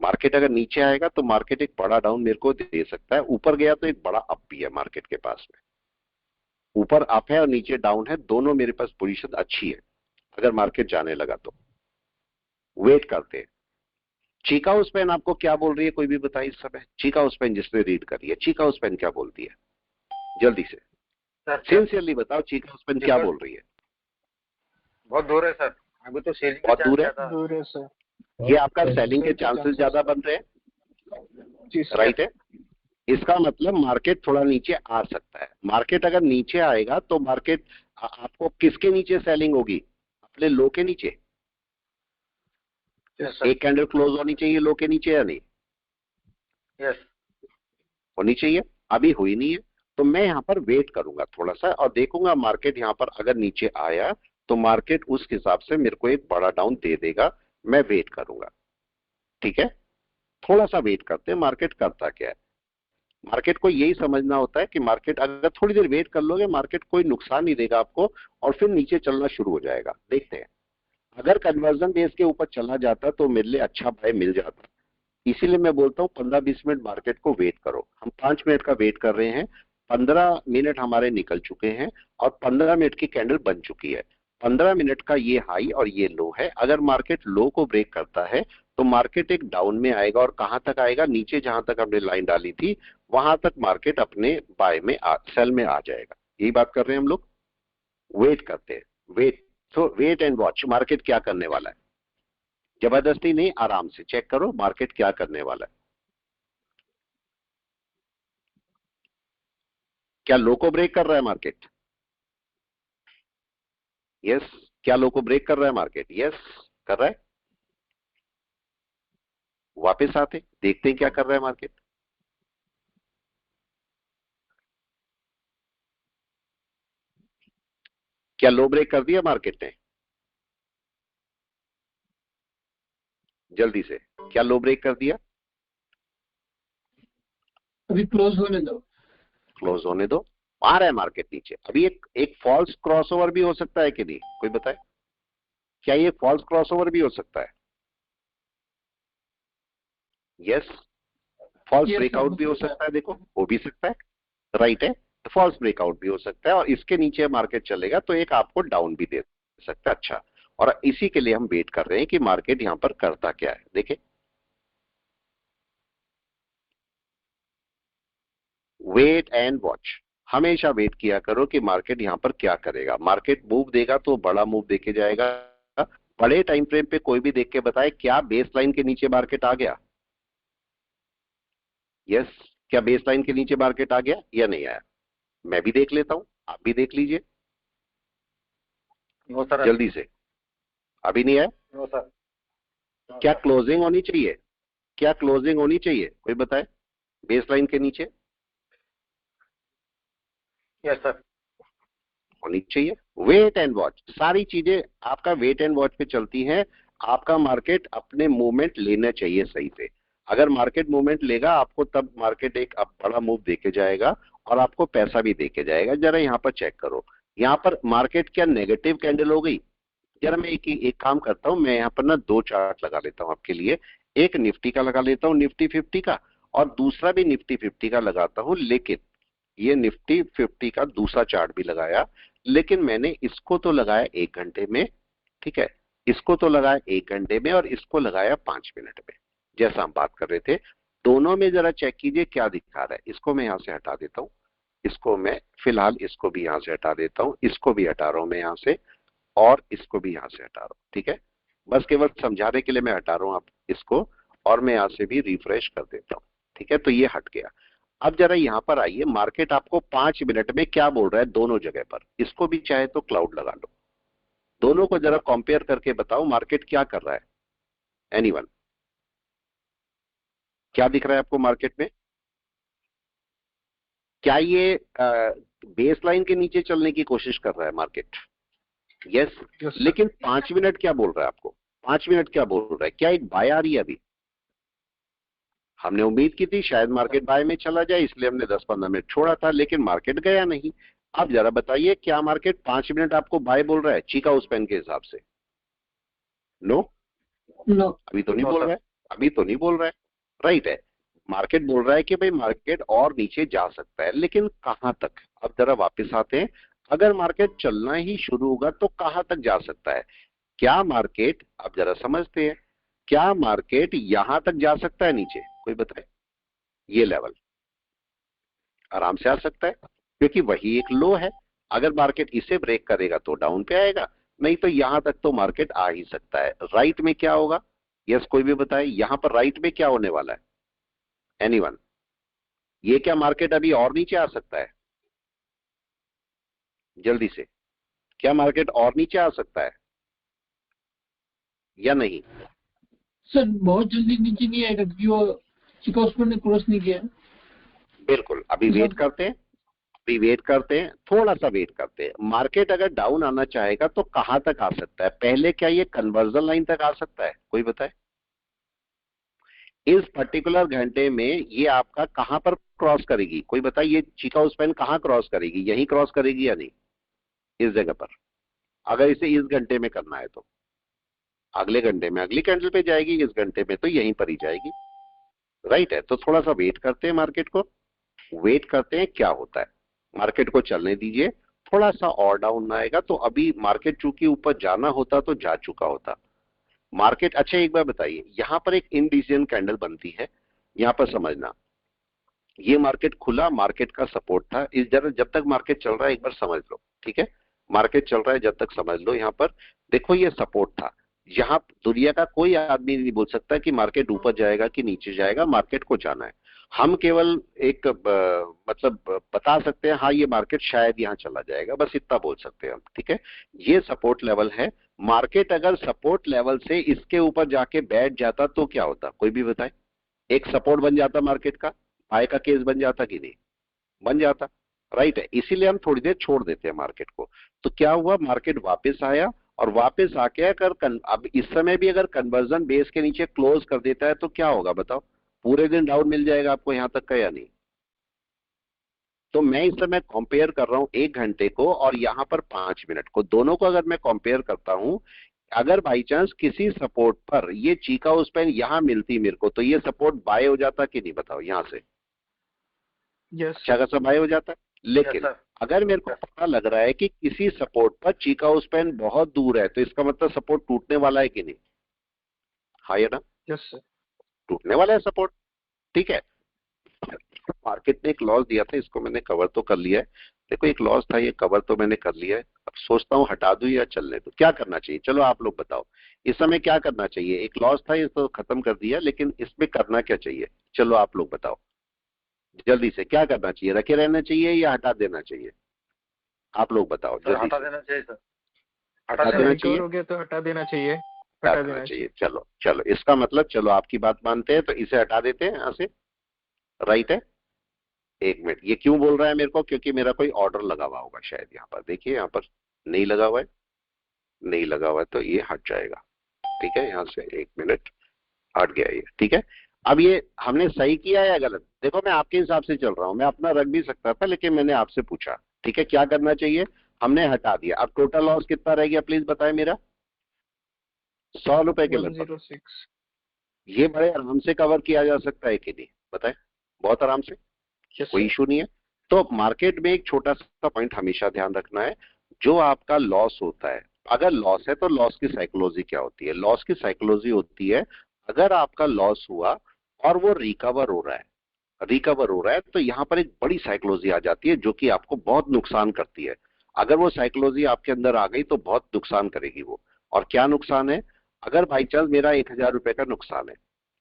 मार्केट अगर नीचे आएगा तो मार्केट एक बड़ा डाउन मेरे को दे सकता है, ऊपर गया तो एक बड़ा अप भी है मार्केट के पास में। ऊपर अप है और नीचे डाउन है, दोनों मेरे पास पोजीशन अच्छी है। अगर मार्केट जाने लगा तो वेट करते हैं। चिकागो स्पैन आपको क्या बोल रही है, कोई भी बताइए इस समय। चिकागो स्पैन जिसने रीड करी है, चिकागो स्पैन क्या बोलती है, जल्दी से सिंसियरली बताओ, चिकागो स्पैन क्या बोल रही है? बहुत दूर है सर, अभी तो सेलिंग बहुत दूर है, दूर है सर। ये आपका सेलिंग के चांसेस ज्यादा बन रहे हैं, जी सर। राइट है। इसका मतलब मार्केट थोड़ा नीचे आ सकता है। मार्केट अगर नीचे आएगा तो मार्केट आपको किसके नीचे सेलिंग होगी? अपने लो के नीचे। Yes sir. एक कैंडल क्लोज होनी चाहिए लो के नीचे या नहीं? यस। होनी चाहिए। अभी हुई नहीं है, तो मैं यहाँ पर वेट करूंगा थोड़ा सा और देखूंगा मार्केट यहाँ पर अगर नीचे आया तो मार्केट उस हिसाब से मेरे को एक बड़ा डाउन दे देगा। मैं वेट करूंगा, ठीक है? थोड़ा सा वेट करते हैं, मार्केट करता क्या है। मार्केट को यही समझना होता है कि मार्केट अगर थोड़ी देर वेट कर लोगे, मार्केट कोई नुकसान नहीं देगा आपको और फिर नीचे चलना शुरू हो जाएगा। देखते हैं, अगर कन्वर्जन बेस के ऊपर चला जाता तो मेरे लिए अच्छा बाय मिल जाता। इसीलिए मैं बोलता हूँ 15-20 मिनट मार्केट को वेट करो। हम 5 मिनट का वेट कर रहे हैं, 15 मिनट हमारे निकल चुके हैं और 15 मिनट की कैंडल बन चुकी है। 15 मिनट का ये हाई और ये लो है। अगर मार्केट लो को ब्रेक करता है तो मार्केट एक डाउन में आएगा और कहां तक आएगा? नीचे जहां तक हमने लाइन डाली थी वहां तक मार्केट अपने बाय में सेल में आ जाएगा। यही बात कर रहे हैं हम लोग। वेट करते हैं, wait. So wait and watch, market क्या करने वाला है। जबरदस्ती नहीं, आराम से चेक करो मार्केट क्या करने वाला है। क्या लो को ब्रेक कर रहा है मार्केट? यस। क्या लो को ब्रेक कर रहा है मार्केट? यस, कर रहा है। वापस आते देखते हैं क्या कर रहा है मार्केट। क्या लो ब्रेक कर दिया मार्केट ने? जल्दी से, क्या लो ब्रेक कर दिया? अभी क्लोज होने दो। क्लोज होने दो। आ रहा है मार्केट नीचे। अभी एक फॉल्स क्रॉसओवर भी हो सकता है कि नहीं, कोई बताए? क्या ये फॉल्स क्रॉसओवर भी हो सकता है? Yes. False Yes, sir, breakout हो भी हो सकता है। सकता है, देखो हो भी सकता है। राइट है, तो फॉल्स ब्रेकआउट भी हो सकता है और इसके नीचे मार्केट चलेगा तो एक आपको डाउन भी दे सकता है। अच्छा, और इसी के लिए हम वेट कर रहे हैं कि मार्केट यहां पर करता क्या है। देखिए, वेट एंड वॉच। हमेशा वेट किया करो कि मार्केट यहां पर क्या करेगा। मार्केट मूव देगा तो बड़ा मूव देके जाएगा। बड़े टाइम फ्रेम पे कोई भी देख के बताए क्या बेस लाइन के नीचे मार्केट आ गया? यस। क्या बेस लाइन के नीचे मार्केट आ गया या नहीं आया? मैं भी देख लेता हूं, आप भी देख लीजिए नो सर। जल्दी से। अभी नहीं आया? No sir. क्या क्लोजिंग होनी चाहिए? क्या क्लोजिंग होनी चाहिए, कोई बताए? बेस लाइन के नीचे यस सर। होनी चाहिए। वेट एंड वॉच, सारी चीजें आपका वेट एंड वॉच पे चलती हैं। आपका मार्केट अपने मूवमेंट लेना चाहिए सही से। अगर मार्केट मूवमेंट लेगा आपको, तब मार्केट एक अब बड़ा मूव देके जाएगा और आपको पैसा भी देके जाएगा। जरा यहाँ पर चेक करो, यहाँ पर मार्केट क्या नेगेटिव कैंडल हो गई? जरा मैं एक काम करता हूं, मैं यहाँ पर ना दो चार्ट लगा लेता हूं आपके लिए। एक निफ्टी का लगा लेता हूं, निफ्टी 50 का, और दूसरा भी निफ्टी 50 का लगाता हूं। लेकिन ये निफ्टी 50 का दूसरा चार्ट भी लगाया, लेकिन मैंने इसको तो लगाया 1 घंटे में, ठीक है? इसको तो लगाया 1 घंटे में और इसको लगाया 5 मिनट में, जैसा हम बात कर रहे थे। दोनों में जरा चेक कीजिए क्या दिखा रहा है। इसको मैं यहां से हटा देता हूं, इसको मैं फिलहाल इसको भी यहां से हटा देता हूं, इसको भी हटा रहा हूं मैं यहां से, और इसको भी यहां से हटा रहा हूं। ठीक है, बस केवल समझाने के लिए मैं हटा रहा हूं आप इसको, और मैं यहां से भी रिफ्रेश कर देता हूं। ठीक है, तो ये हट गया। अब जरा यहां पर आइए, मार्केट आपको 5 मिनट में क्या बोल रहा है दोनों जगह पर। इसको भी चाहे तो क्लाउड लगा लो, दोनों को जरा कंपेयर करके बताओ मार्केट क्या कर रहा है। एनीवन, क्या दिख रहा है आपको मार्केट में? क्या ये बेस लाइन के नीचे चलने की कोशिश कर रहा है मार्केट? यस। Yes, sir. लेकिन 5 मिनट क्या बोल रहा है आपको? 5 मिनट क्या बोल रहा है? क्या एक बाय आ रही है अभी? हमने उम्मीद की थी शायद मार्केट बाय में चला जाए, इसलिए हमने 10-15 मिनट छोड़ा था, लेकिन मार्केट गया नहीं। अब जरा बताइए, क्या मार्केट 5 मिनट आपको बाय बोल रहा है चीका उस पेन के हिसाब से? No, No. अभी तो नहीं नो बोल सर। रहा है। अभी तो नहीं बोल रहा है। राइट है, मार्केट बोल रहा है कि भाई मार्केट और नीचे जा सकता है, लेकिन कहां तक? अब जरा वापस आते हैं, अगर मार्केट चलना ही शुरू होगा तो कहां तक जा सकता है? क्या मार्केट, अब जरा समझते हैं, क्या मार्केट यहां तक जा सकता है नीचे? कोई बताए? ये लेवल आराम से आ सकता है, क्योंकि वही एक लो है। अगर मार्केट इसे ब्रेक करेगा तो डाउन पे आएगा, नहीं तो यहां तक तो मार्केट आ ही सकता है। राइट में क्या होगा? यस, कोई भी बताए यहां पर राइट में क्या होने वाला है? एनीवन, ये क्या मार्केट अभी और नीचे आ सकता है? जल्दी से, क्या मार्केट और नीचे आ सकता है या नहीं? सर बहुत जल्दी नीचे नहीं आएगा क्योंकि वो चिका उस पर ने क्रॉस नहीं किया। बिल्कुल, अभी वेट करते हैं, अभी वेट करते हैं, थोड़ा सा वेट करते हैं। मार्केट अगर डाउन आना चाहेगा तो कहां तक आ सकता है? पहले क्या ये कन्वर्जन लाइन तक आ सकता है? कोई बताए? इस पर्टिकुलर घंटे में ये आपका कहां पर क्रॉस करेगी? कोई बताइए, ये चिका स्पैन कहां क्रॉस करेगी? यहीं क्रॉस करेगी या नहीं? इस जगह पर, अगर इसे इस घंटे में करना है तो अगले घंटे में अगली कैंडल पे जाएगी, इस घंटे में तो यहीं पर ही जाएगी। राइट है, तो थोड़ा सा वेट करते हैं, मार्केट को वेट करते हैं क्या होता है। मार्केट को चलने दीजिए, थोड़ा सा और डाउन आएगा तो अभी मार्केट चूंकि ऊपर जाना होता तो जा चुका होता मार्केट। अच्छा एक बार बताइए, यहां पर एक इनडिसीजन कैंडल बनती है, यहां पर समझना, ये मार्केट खुला, मार्केट का सपोर्ट था। इस जरा जब तक मार्केट चल रहा है एक बार समझ लो, ठीक है? मार्केट चल रहा है जब तक समझ लो, यहां पर देखो ये सपोर्ट था। यहां दुनिया का कोई आदमी नहीं बोल सकता कि मार्केट ऊपर जाएगा कि नीचे जाएगा, मार्केट को जाना है। हम केवल एक मतलब बता सकते हैं हाँ ये मार्केट शायद यहां चला जाएगा, बस इतना बोल सकते हैं हम, ठीक है? ये सपोर्ट लेवल है। मार्केट अगर सपोर्ट लेवल से इसके ऊपर जाके बैठ जाता तो क्या होता? कोई भी बताए। एक सपोर्ट बन जाता मार्केट का, बाय का केस बन जाता कि नहीं? बन जाता। राइट है, इसीलिए हम थोड़ी देर छोड़ देते हैं मार्केट को। तो क्या हुआ, मार्केट वापस आया, और वापस आके अगर अब इस समय भी अगर कन्वर्जन बेस के नीचे क्लोज कर देता है तो क्या होगा बताओ? पूरे दिन डाउन मिल जाएगा आपको यहां तक का या नहीं? तो मैं इस समय कंपेयर कर रहा हूं 1 घंटे को और यहां पर 5 मिनट को, दोनों को अगर मैं कंपेयर करता हूं, अगर बाई चांस किसी सपोर्ट पर ये चीका उस पेन यहां मिलती मेरे को, तो ये सपोर्ट बाय हो जाता कि नहीं बताओ? यहां से अच्छा खासा बाय हो जाता है। लेकिन अगर मेरे को पता लग रहा है कि किसी सपोर्ट पर चीका उस पेन बहुत दूर है, तो इसका मतलब सपोर्ट टूटने वाला है कि नहीं? हाँ या ना? Yes sir. टूटने वाला है सपोर्ट, ठीक है? मार्केट ने एक लॉस दिया था, इसको मैंने कवर तो कर लिया है। देखो एक लॉस था, ये कवर तो मैंने कर लिया है। अब सोचता हूँ हटा दूं या चलने दूं, क्या करना चाहिए? चलो आप लोग बताओ, इस समय क्या करना चाहिए? एक लॉस था, ये तो खत्म कर दिया, लेकिन इसमें करना क्या चाहिए? चलो आप लोग बताओ जल्दी से, क्या करना चाहिए? रखे रहना चाहिए या हटा देना चाहिए? आप लोग बताओ सर जल्दी हटा से। देना चाहिए सर। हटा हटा देना देना चाहिए, हो गया तो हटा देना चाहिए। हटा हटा देना देना चाहिए। चाहिए। चलो चलो, इसका मतलब चलो आपकी बात मानते हैं तो इसे हटा देते हैं यहां से। राइट है, 1 मिनट। ये क्यों बोल रहा है मेरे को? क्योंकि मेरा कोई ऑर्डर लगा हुआ होगा शायद। यहाँ पर देखिए, यहाँ पर नहीं लगा हुआ है, नहीं लगा हुआ है तो ये हट जाएगा। ठीक है, यहाँ से 1 मिनट हट गया ये, ठीक है? अब ये हमने सही किया या गलत? देखो मैं आपके हिसाब से चल रहा हूं, मैं अपना रख भी सकता था लेकिन मैंने आपसे पूछा, ठीक है? क्या करना चाहिए? हमने हटा दिया। अब टोटल लॉस कितना रह गया प्लीज बताए मेरा? 100 रुपए के लगभग। 106। ये बड़े आराम से कवर किया जा सकता है कि नहीं बताए? बहुत आराम से, यस कोई सर। इशू नहीं है। तो मार्केट में एक छोटा सा पॉइंट हमेशा ध्यान रखना है, जो आपका लॉस होता है, अगर लॉस है तो लॉस की साइकोलॉजी क्या होती है? लॉस की साइकोलॉजी होती है, अगर आपका लॉस हुआ और वो रिकवर हो रहा है, रिकवर हो रहा है, तो यहां पर एक बड़ी साइकोलॉजी आ जाती है जो कि आपको बहुत नुकसान करती है। अगर वो साइकोलॉजी आपके अंदर आ गई तो बहुत नुकसान करेगी वो। और क्या नुकसान है? अगर बाई चांस मेरा 1,000 रुपए का नुकसान है,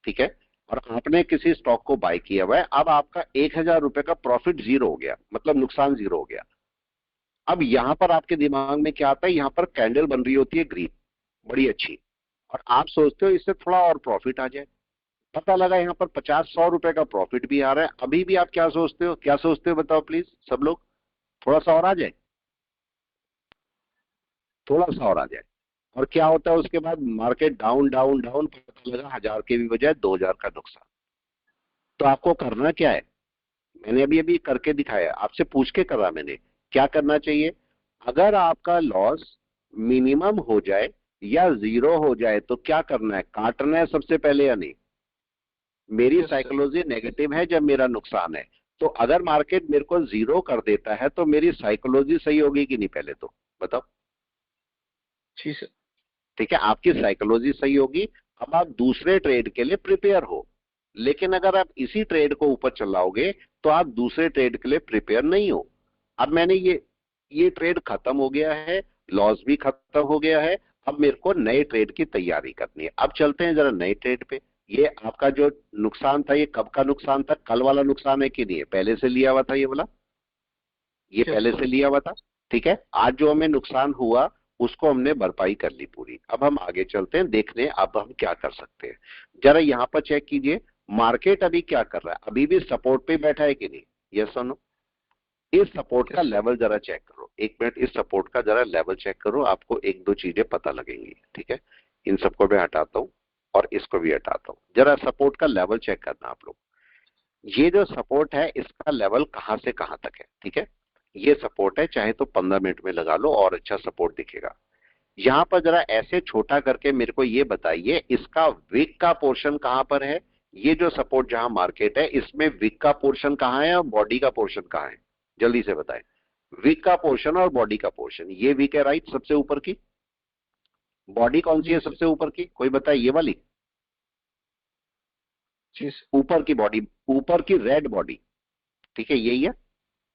ठीक है, और आपने किसी स्टॉक को बाय किया हुआ है, अब आपका 1,000 रुपए का प्रॉफिट जीरो हो गया, मतलब नुकसान जीरो हो गया। अब यहां पर आपके दिमाग में क्या आता है? यहां पर कैंडल बन रही होती है ग्रीन, बड़ी अच्छी, और आप सोचते हो इससे थोड़ा और प्रॉफिट आ जाए। पता लगा यहाँ पर 50-100 रुपए का प्रॉफिट भी आ रहा है। अभी भी आप क्या सोचते हो? क्या सोचते हो बताओ प्लीज सब लोग? थोड़ा सा और आ जाए, थोड़ा सा और आ जाए, और क्या होता है उसके बाद? मार्केट डाउन डाउन डाउन, पता लगा 1,000 के भी बजाय 2,000 का नुकसान। तो आपको करना क्या है? मैंने अभी अभी करके दिखाया, आपसे पूछ के करा मैंने। क्या करना चाहिए? अगर आपका लॉस मिनिमम हो जाए या जीरो हो जाए तो क्या करना है? काटना है सबसे पहले या नहीं? मेरी यस सर। साइकोलॉजी नेगेटिव है जब मेरा नुकसान है, तो अगर मार्केट मेरे को जीरो कर देता है तो मेरी साइकोलॉजी सही होगी कि नहीं? पहले तो बताओ। जी सर। ठीक है, आपकी साइकोलॉजी सही होगी। अब आप दूसरे ट्रेड के लिए प्रिपेयर हो। लेकिन अगर आप इसी ट्रेड को ऊपर चलाओगे तो आप दूसरे ट्रेड के लिए प्रिपेयर नहीं हो। अब मैंने ये ट्रेड खत्म हो गया है, लॉस भी खत्म हो गया है, अब मेरे को नए ट्रेड की तैयारी करनी है। अब चलते हैं जरा नए ट्रेड पे। ये आपका जो नुकसान था, ये कब का नुकसान था? कल वाला नुकसान है कि नहीं है? पहले से लिया हुआ था ये वाला? ये यस पहले सर। से लिया हुआ था। ठीक है, आज जो हमें नुकसान हुआ उसको हमने भरपाई कर ली पूरी। अब हम आगे चलते हैं, देखने अब हम क्या कर सकते हैं। जरा यहाँ पर चेक कीजिए, मार्केट अभी क्या कर रहा है, अभी भी सपोर्ट पे बैठा है कि नहीं? यस सुनो, इस सपोर्ट का लेवल जरा चेक करो, एक मिनट, इस सपोर्ट का जरा लेवल चेक करो, आपको एक दो चीजें पता लगेंगी। ठीक है, इन सबको मैं हटाता हूं और इसको भी हटाता हूं, जरा सपोर्ट का लेवल चेक करना आप लोग। ये जो सपोर्ट है इसका लेवल कहां से कहां तक है? ठीक है, ये सपोर्ट है, चाहे तो 15 मिनट में लगा लो और अच्छा सपोर्ट दिखेगा। यहां पर जरा ऐसे छोटा करके मेरे को ये बताइए, इसका विक का पोर्शन कहां पर है? ये जो सपोर्ट जहां मार्केट है इसमें विक का पोर्शन कहां है और बॉडी का पोर्शन कहां है? जल्दी से बताएं, विक का पोर्शन और बॉडी का पोर्शन। ये विक है राइट, सबसे ऊपर की। बॉडी कौन सी है सबसे ऊपर की, कोई बताए? ये वाली ऊपर की बॉडी, ऊपर की रेड बॉडी, ठीक है, यही है।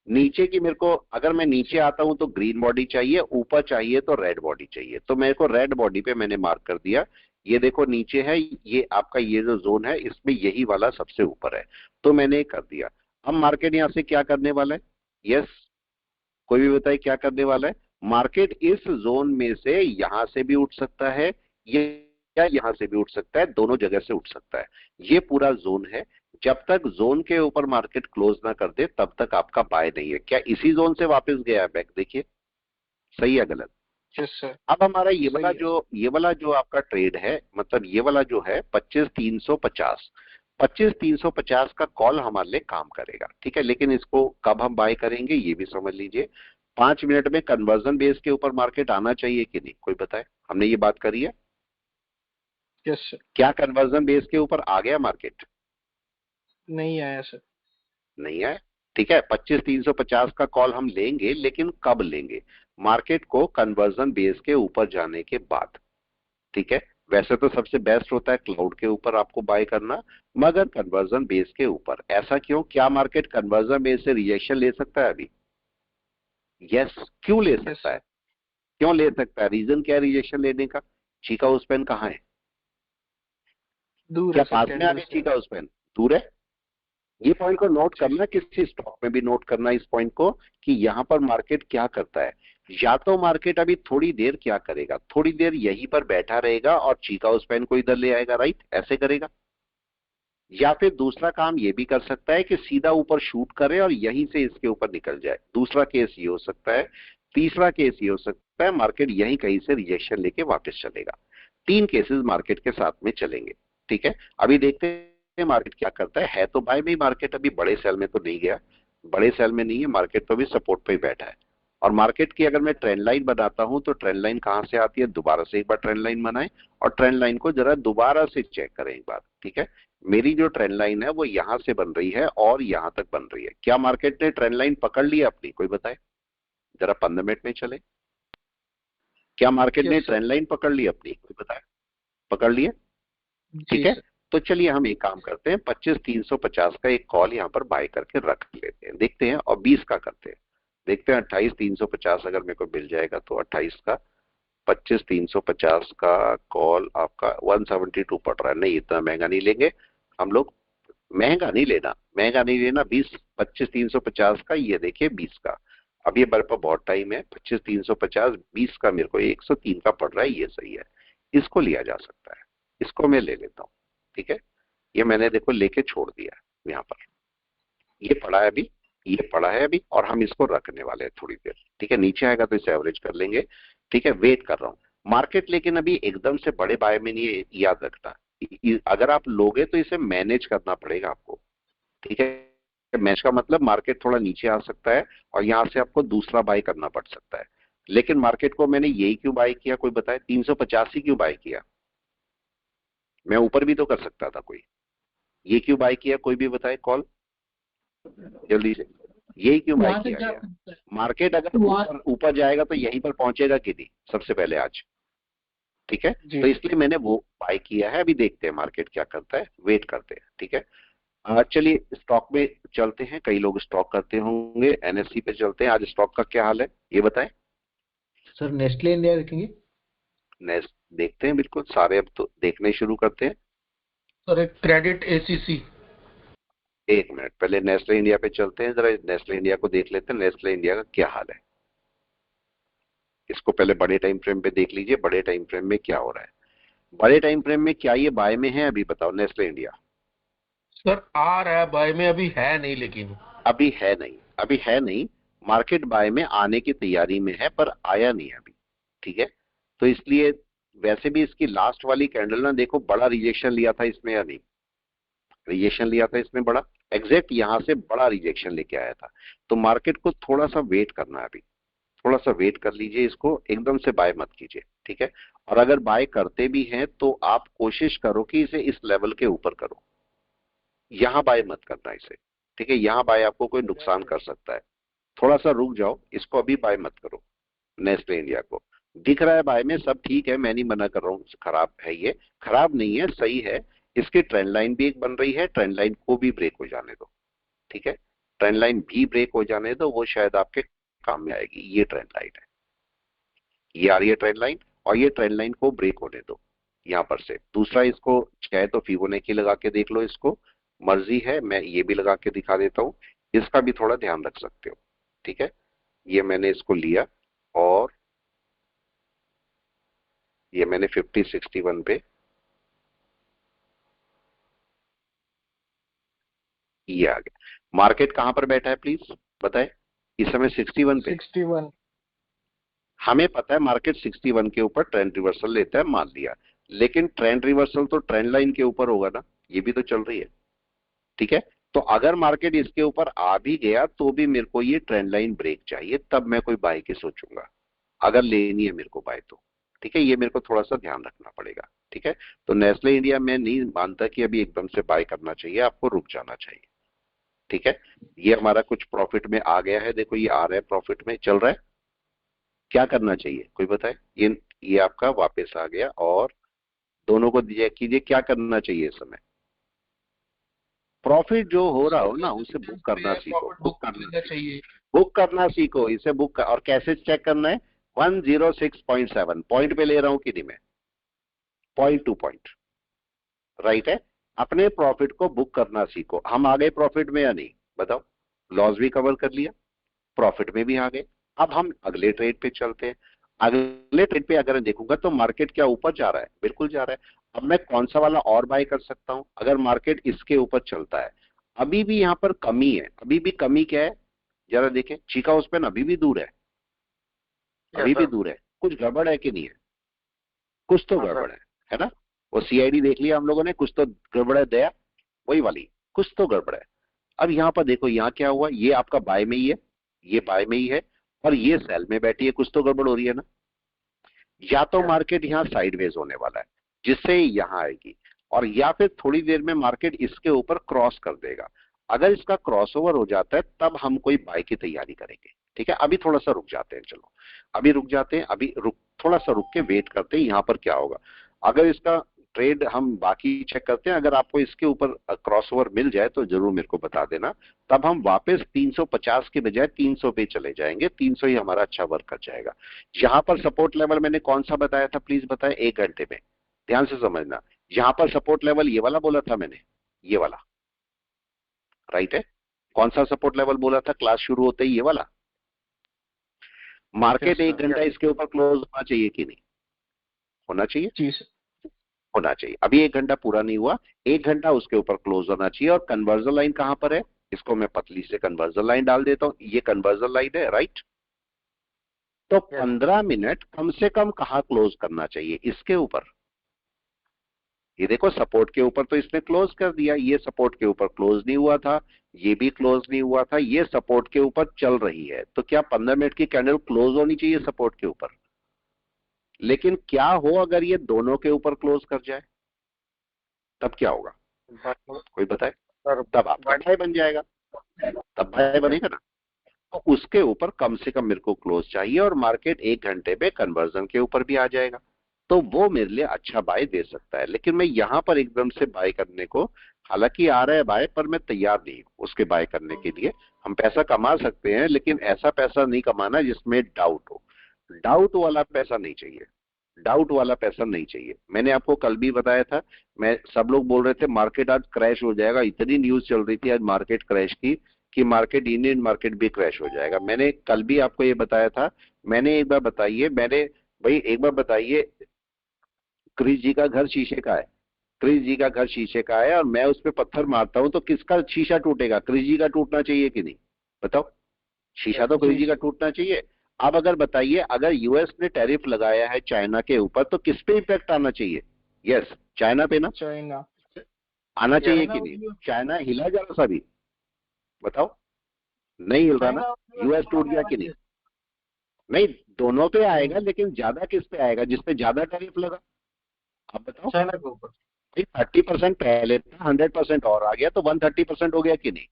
नीचे की मेरे को, अगर मैं नीचे आता हूं तो ग्रीन बॉडी चाहिए, ऊपर चाहिए तो रेड बॉडी चाहिए। तो मेरे को रेड बॉडी पे मैंने मार्क कर दिया, ये देखो नीचे है, ये आपका ये जो जोन है इसमें यही वाला सबसे ऊपर है, तो मैंने कर दिया। अब मार्केट यहां से क्या करने वाला है? यस, कोई भी बताए क्या करने वाला है? मार्केट इस जोन में से यहां से भी उठ सकता है, ये या यहां से भी उठ सकता है, दोनों जगह से उठ सकता है। ये पूरा जोन है, जब तक जोन के ऊपर मार्केट क्लोज ना कर दे तब तक आपका बाय नहीं है। क्या इसी जोन से वापस गया है बैक? देखिए सही है गलत? Yes sir. अब हमारा सही है। ये वाला जो आपका ट्रेड है, मतलब ये वाला जो है 25,350, 25,350 का कॉल हमारे लिए काम करेगा। ठीक है, लेकिन इसको कब हम बाय करेंगे ये भी समझ लीजिए। 5 मिनट में कन्वर्जन बेस के ऊपर मार्केट आना चाहिए कि नहीं, कोई बताए? हमने ये बात करी है, यस सर। क्या कन्वर्जन बेस के ऊपर आ गया मार्केट? नहीं आया सर। नहीं है। ठीक है, 25,350 का कॉल हम लेंगे, लेकिन कब लेंगे? मार्केट को कन्वर्जन बेस के ऊपर जाने के बाद। ठीक है, वैसे तो सबसे बेस्ट होता है क्लाउड के ऊपर आपको बाय करना, मगर कन्वर्जन बेस के ऊपर ऐसा क्यों? क्या मार्केट कन्वर्जन बेस से रिजेक्शन ले सकता है अभी? यस, क्यों ले यस सकता है? सर। क्यों ले सकता है? रीजन क्या है रिजेक्शन लेने का? चीका उस पेन कहाँ है? दूर क्या है सर, पास में आ कैंडल गई से। चीका उस पेन? दूर है। ये पॉइंट को नोट जी करना, किसी स्टॉक में भी नोट करना इस पॉइंट को, कि यहां पर मार्केट क्या करता है। या तो मार्केट अभी थोड़ी देर क्या करेगा, थोड़ी देर यहीं पर बैठा रहेगा और चीका उस पेन को इधर ले आएगा, राइट, ऐसे करेगा। या फिर दूसरा काम ये भी कर सकता है कि सीधा ऊपर शूट करे और यहीं से इसके ऊपर निकल जाए, दूसरा केस ये हो सकता है। तीसरा केस ये हो सकता है मार्केट यहीं कहीं से रिजेक्शन लेके वापस चलेगा। 3 केसेस मार्केट के साथ में चलेंगे। ठीक है, अभी देखते हैं मार्केट क्या करता है तो बाय में मार्केट अभी बड़े सेल में तो नहीं गया, बड़े सेल में नहीं है मार्केट, तो अभी सपोर्ट पे ही बैठा है। और मार्केट की अगर मैं ट्रेंड लाइन बनाता हूं तो ट्रेंड लाइन कहां से आती है, दोबारा से एक बार ट्रेंड लाइन बनाएं और ट्रेंड लाइन को जरा दोबारा से चेक करें एक बार। ठीक है, मेरी जो ट्रेंड लाइन है वो यहां से बन रही है और यहां तक बन रही है। क्या मार्केट ने ट्रेंड लाइन पकड़ लिया अपनी, कोई बताए? जरा 15 मिनट में चले, क्या मार्केट ने यस सर। ट्रेंड लाइन पकड़ ली अपनी, कोई बताए? पकड़ लिए? जी ठीक है, सर। तो चलिए हम एक काम करते हैं, 25,350 का एक कॉल यहां पर बाय करके रख लेते हैं, देखते हैं, और 20 का करते हैं, देखते हैं 28,350 अगर मेरे को मिल जाएगा तो 28 का, 25,350 का कॉल आपका 172 पड़ रहा है। नहीं, इतना महंगा नहीं लेंगे हम लोग, महंगा नहीं लेना, महंगा नहीं लेना। 25,350 का, ये देखिए 20 का। अब ये मेरे पास बहुत टाइम है, 25,350 20 का मेरे को 103 का पड़ रहा है, ये सही है, इसको लिया जा सकता है, इसको मैं ले लेता हूँ। ठीक है, ये मैंने देखो लेके छोड़ दिया है यहाँ पर, ये पड़ा है अभी, ये पड़ा है अभी, और हम इसको रखने वाले हैं थोड़ी देर। ठीक है, नीचे आएगा तो इसे एवरेज कर लेंगे। ठीक है, वेट कर रहा हूँ मार्केट, लेकिन अभी एकदम से बड़े बाय में नहीं है, याद रखना। अगर आप लोगे तो इसे मैनेज करना पड़ेगा आपको। ठीक है, मैच का मतलब मार्केट थोड़ा नीचे आ सकता है और यहां से आपको दूसरा बाय करना पड़ सकता है। लेकिन मार्केट को मैंने यही क्यों बाय किया, कोई बताए? 385 क्यों बाय किया? मैं ऊपर भी तो कर सकता था कोई, ये क्यों बाय किया, कोई भी बताए? कॉल जल्दी से, यही क्यों बाय वहां तक किया जा गया? सकता है मार्केट अगर तो वहां ऊपर ऊपर जाएगा तो यहीं पर पहुंचेगा कि नहीं सबसे पहले आज? ठीक है, जी तो सर। इसलिए मैंने वो बाय किया है। अभी देखते हैं मार्केट क्या करता है, वेट करते हैं। ठीक है, चलिए स्टॉक में चलते हैं, कई लोग स्टॉक करते होंगे, एनएससी पे चलते हैं। आज स्टॉक का क्या हाल है ये बताएं। सर नेस्ले इंडिया देखेंगे। नेक्स्ट देखते हैं, बिल्कुल सारे अब तो देखने शुरू करते हैं। सर एक क्रेडिट एसीसी। एक मिनट, पहले नेस्ले इंडिया पे चलते हैं, जरा नेस्ले इंडिया को देख लेते हैं, नेस्ले इंडिया का क्या हाल है। इसको पहले बड़े टाइम फ्रेम पे देख लीजिए, बड़े टाइम फ्रेम में क्या हो रहा है। बड़े टाइम फ्रेम में क्या ये बाय में है? अभी बताओ नेस्ले इंडिया। सर आ रहा है बाय में, अभी है नहीं, लेकिन अभी है नहीं, अभी है नहीं। मार्केट बाय में आने की तैयारी में है पर आया नहीं अभी, ठीक है। तो इसलिए वैसे भी इसकी लास्ट वाली कैंडल ना देखो, बड़ा रिजेक्शन लिया था इसमें या नहीं? रिजेक्शन लिया था इसमें बड़ा, एग्जैक्ट यहां से बड़ा रिजेक्शन लेके आया था। तो मार्केट को थोड़ा सा वेट करना है, अभी थोड़ा सा वेट कर लीजिए, इसको एकदम से बाय मत कीजिए, ठीक है। और अगर बाय करते भी हैं तो आप कोशिश करो कि इसे इस लेवल के ऊपर करो, यहां बाय मत करना इसे, ठीक है। यहां बाय आपको कोई नुकसान कर सकता है, थोड़ा सा रुक जाओ, इसको अभी बाय मत करो। नेस्ले इंडिया को दिख रहा है बाय में, सब ठीक है, मैं नहीं मना कर रहा हूँ खराब है, ये खराब नहीं है, सही है। इसकी ट्रेंड लाइन भी एक बन रही है, ट्रेंड लाइन को भी ब्रेक हो जाने दो, ठीक है। ट्रेंड लाइन भी ब्रेक हो जाने दो, वो शायद आपके काम में आएगी। ये ट्रेंड लाइन है, ये आ रही है ट्रेंड लाइन, और ये ट्रेंड लाइन को ब्रेक होने दो यहां पर से। दूसरा, इसको चाहे तो फिबोनाची लगा के देख लो, इसको मर्जी है, मैं ये भी लगा के दिखा देता हूं, इसका भी थोड़ा ध्यान रख सकते हो, ठीक है। ये मैंने इसको लिया और ये मैंने 5061 पे ये आ गया। मार्केट कहां पर बैठा है प्लीज बताए? इस समय 61 पे। 61। हमें पता है मार्केट 61 के ऊपर ट्रेंड रिवर्सल लेता है, मान लिया, लेकिन ट्रेंड रिवर्सल तो ट्रेंड लाइन के ऊपर होगा ना, ये भी तो चल रही है, ठीक है। तो अगर मार्केट इसके ऊपर आ भी गया तो भी मेरे को ये ट्रेंड लाइन ब्रेक चाहिए, तब मैं कोई बाय की सोचूंगा, अगर लेनी है मेरे को बाय तो, ठीक है। ये मेरे को थोड़ा सा ध्यान रखना पड़ेगा, ठीक है। तो नेस्ले इंडिया में नहीं मानता कि अभी एकदम से बाय करना चाहिए, आपको रुक जाना चाहिए, ठीक है। ये हमारा कुछ प्रॉफिट में आ गया है, देखो ये आ रहा है, प्रॉफिट में चल रहा है। क्या करना चाहिए कोई बताए? ये आपका वापस आ गया, और दोनों को चेक कीजिए क्या करना चाहिए इस समय। प्रॉफिट जो हो रहा हो ना उसे बुक करना सीखो, बुक करना चाहिए। बुक करना सीखो, इसे बुक और कैसे चेक करना है? 106.7 पॉइंट पे ले रहा हूं कि नहीं मैं, पॉइंट टू पॉइंट, राइट है। अपने प्रॉफिट को बुक करना सीखो। हम आ गए प्रॉफिट में या नहीं बताओ? लॉस भी कवर कर लिया, प्रॉफिट में भी आ गए। अब हम अगले ट्रेड पे चलते हैं। अगले ट्रेड पे अगर देखूंगा तो मार्केट क्या ऊपर जा रहा है? बिल्कुल जा रहा है। अब मैं कौन सा वाला और बाय कर सकता हूं अगर मार्केट इसके ऊपर चलता है? अभी भी यहां पर कमी है, अभी भी कमी क्या है जरा देखें। चीका उस पर अभी भी दूर है, अभी भी दूर है। कुछ गड़बड़ है कि नहीं है? कुछ तो गड़बड़ है ना। वो सीआईडी देख लिया हम लोगों ने, कुछ तो गड़बड़ है दया, वही वाली, कुछ तो गड़बड़ है। अब यहां पर देखो, यहां क्या हुआ, ये आपका बाय में ही है, ये बाय में ही है, और ये सेल में बैठी है, कुछ तो गड़बड़ हो रही है ना। या तो मार्केट यहाँ साइडवेज होने वाला है जिससे यहां आएगी, और या फिर थोड़ी देर में मार्केट इसके ऊपर क्रॉस कर देगा। अगर इसका क्रॉसओवर हो जाता है तब हम कोई बाय की तैयारी करेंगे, ठीक है। अभी थोड़ा सा रुक जाते हैं, चलो अभी रुक जाते हैं, अभी थोड़ा सा रुक के वेट करते हैं यहां पर क्या होगा। अगर इसका ट्रेड हम बाकी चेक करते हैं, अगर आपको इसके ऊपर क्रॉसओवर मिल जाए तो जरूर मेरे को बता देना, तब हम वापस 350 के बजाय 300 पे चले जाएंगे। 300 ही हमारा अच्छा वर्क कर जाएगा। यहां पर सपोर्ट लेवल मैंने कौन सा बताया था प्लीज बताएं, 1 घंटे में, ध्यान से समझना। यहां पर सपोर्ट लेवल ये वाला बोला था मैंने, ये वाला, राइट है। कौन सा सपोर्ट लेवल बोला था क्लास शुरू होते ही? ये वाला। मार्केट 1 घंटा इसके ऊपर क्लोज होना चाहिए कि नहीं होना चाहिए? जी सर। होना चाहिए। अभी 1 घंटा पूरा नहीं हुआ, 1 घंटा उसके ऊपर क्लोज होना चाहिए। और कन्वर्जन लाइन कहां पर है? इसको मैं पतली से कन्वर्जन लाइन डाल देता हूं, ये कन्वर्जन लाइन है, राइट। तो 15 मिनट कम से कम कहां क्लोज करना चाहिए? इसके ऊपर। ये देखो सपोर्ट के ऊपर तो इसने क्लोज कर दिया, ये सपोर्ट के ऊपर क्लोज नहीं हुआ था, ये भी क्लोज नहीं हुआ था, ये सपोर्ट के ऊपर चल रही है। तो क्या 15 मिनट की कैंडल क्लोज होनी चाहिए सपोर्ट के ऊपर? लेकिन क्या हो अगर ये दोनों के ऊपर क्लोज कर जाए, तब क्या होगा कोई बताए? तब आपका भाई बन जाएगा, तब भाई बनेगा ना। तो उसके ऊपर कम से कम मेरे को क्लोज चाहिए, और मार्केट 1 घंटे पे कन्वर्जन के ऊपर भी आ जाएगा, तो वो मेरे लिए अच्छा बाय दे सकता है। लेकिन मैं यहां पर एकदम से बाय करने को, हालांकि आ रहा है बाय, पर मैं तैयार नहीं हूं उसके बाय करने के लिए। हम पैसा कमा सकते हैं लेकिन ऐसा पैसा नहीं कमाना जिसमें डाउट हो। डाउट वाला पैसा नहीं चाहिए, डाउट वाला पैसा नहीं चाहिए। मैंने आपको कल भी बताया था, मैं सब लोग बोल रहे थे मार्केट आज क्रैश हो जाएगा, इतनी न्यूज चल रही थी आज मार्केट क्रैश की कि मार्केट, इंडियन मार्केट भी क्रैश हो जाएगा। मैंने कल भी आपको ये बताया था मैंने एक बार बताइए, मैंने भाई एक बार बताइए, क्रिस जी का घर शीशे का है, क्रिस जी का घर शीशे का है और मैं उस पर पत्थर मारता हूं तो किसका शीशा टूटेगा? क्रिस जी का टूटना चाहिए कि नहीं? बताओ, शीशा तो क्रिस जी का टूटना चाहिए। अब अगर बताइए, अगर यूएस ने टैरिफ लगाया है चाइना के ऊपर तो किस पे इम्पैक्ट आना चाहिए? यस, चाइना पे ना चाइना। आना चाहिए चाइना कि नहीं? चाइना हिला जरा सा भी, बताओ, नहीं हिल रहा ना? चाइना यूएस टूट गया कि नहीं? नहीं, दोनों पे आएगा, लेकिन ज्यादा किस पे आएगा? जिसपे ज्यादा टैरिफ लगा। आप बताओ, चाइना के ऊपर। 30% पहले था, 100% और आ गया तो 130% हो गया कि नहीं?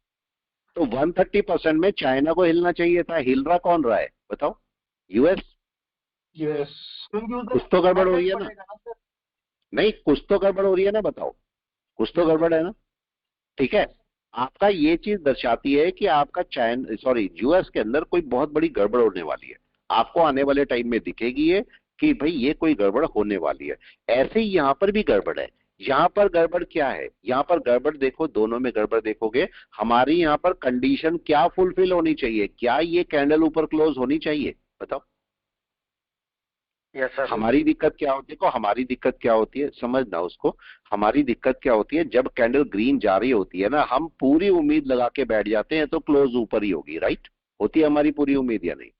तो 130% में चाइना को हिलना चाहिए था। हिल रहा कौन रहा है बताओ? यूएस। यस, क्योंकि कुछ उधर तो गड़बड़ हो रही इफेक्ट है ना? पड़ेगा ना सर। नहीं, कुछ तो गड़बड़ हो रही है ना, बताओ, कुछ तो गड़बड़ है ना? ठीक है, आपका ये चीज दर्शाती है कि आपका चाइना, सॉरी, यूएस के अंदर कोई बहुत बड़ी गड़बड़ होने वाली है। आपको आने वाले टाइम में दिखेगी ये कि भाई ये कोई गड़बड़ होने वाली है। ऐसे ही यहां पर भी गड़बड़ है। यहां पर गड़बड़ क्या है? यहां पर गड़बड़ देखो, दोनों में गड़बड़ देखोगे। हमारी यहां पर कंडीशन क्या फुलफिल होनी चाहिए? क्या ये कैंडल ऊपर क्लोज होनी चाहिए? बताओ। Yes sir. हमारी दिक्कत क्या होती है? देखो, हमारी दिक्कत क्या होती है, समझना उसको। हमारी दिक्कत क्या होती है? जब कैंडल ग्रीन जा रही होती है ना, हम पूरी उम्मीद लगा के बैठ जाते हैं तो क्लोज ऊपर ही होगी, राइट? होती है हमारी पूरी उम्मीद या नहीं?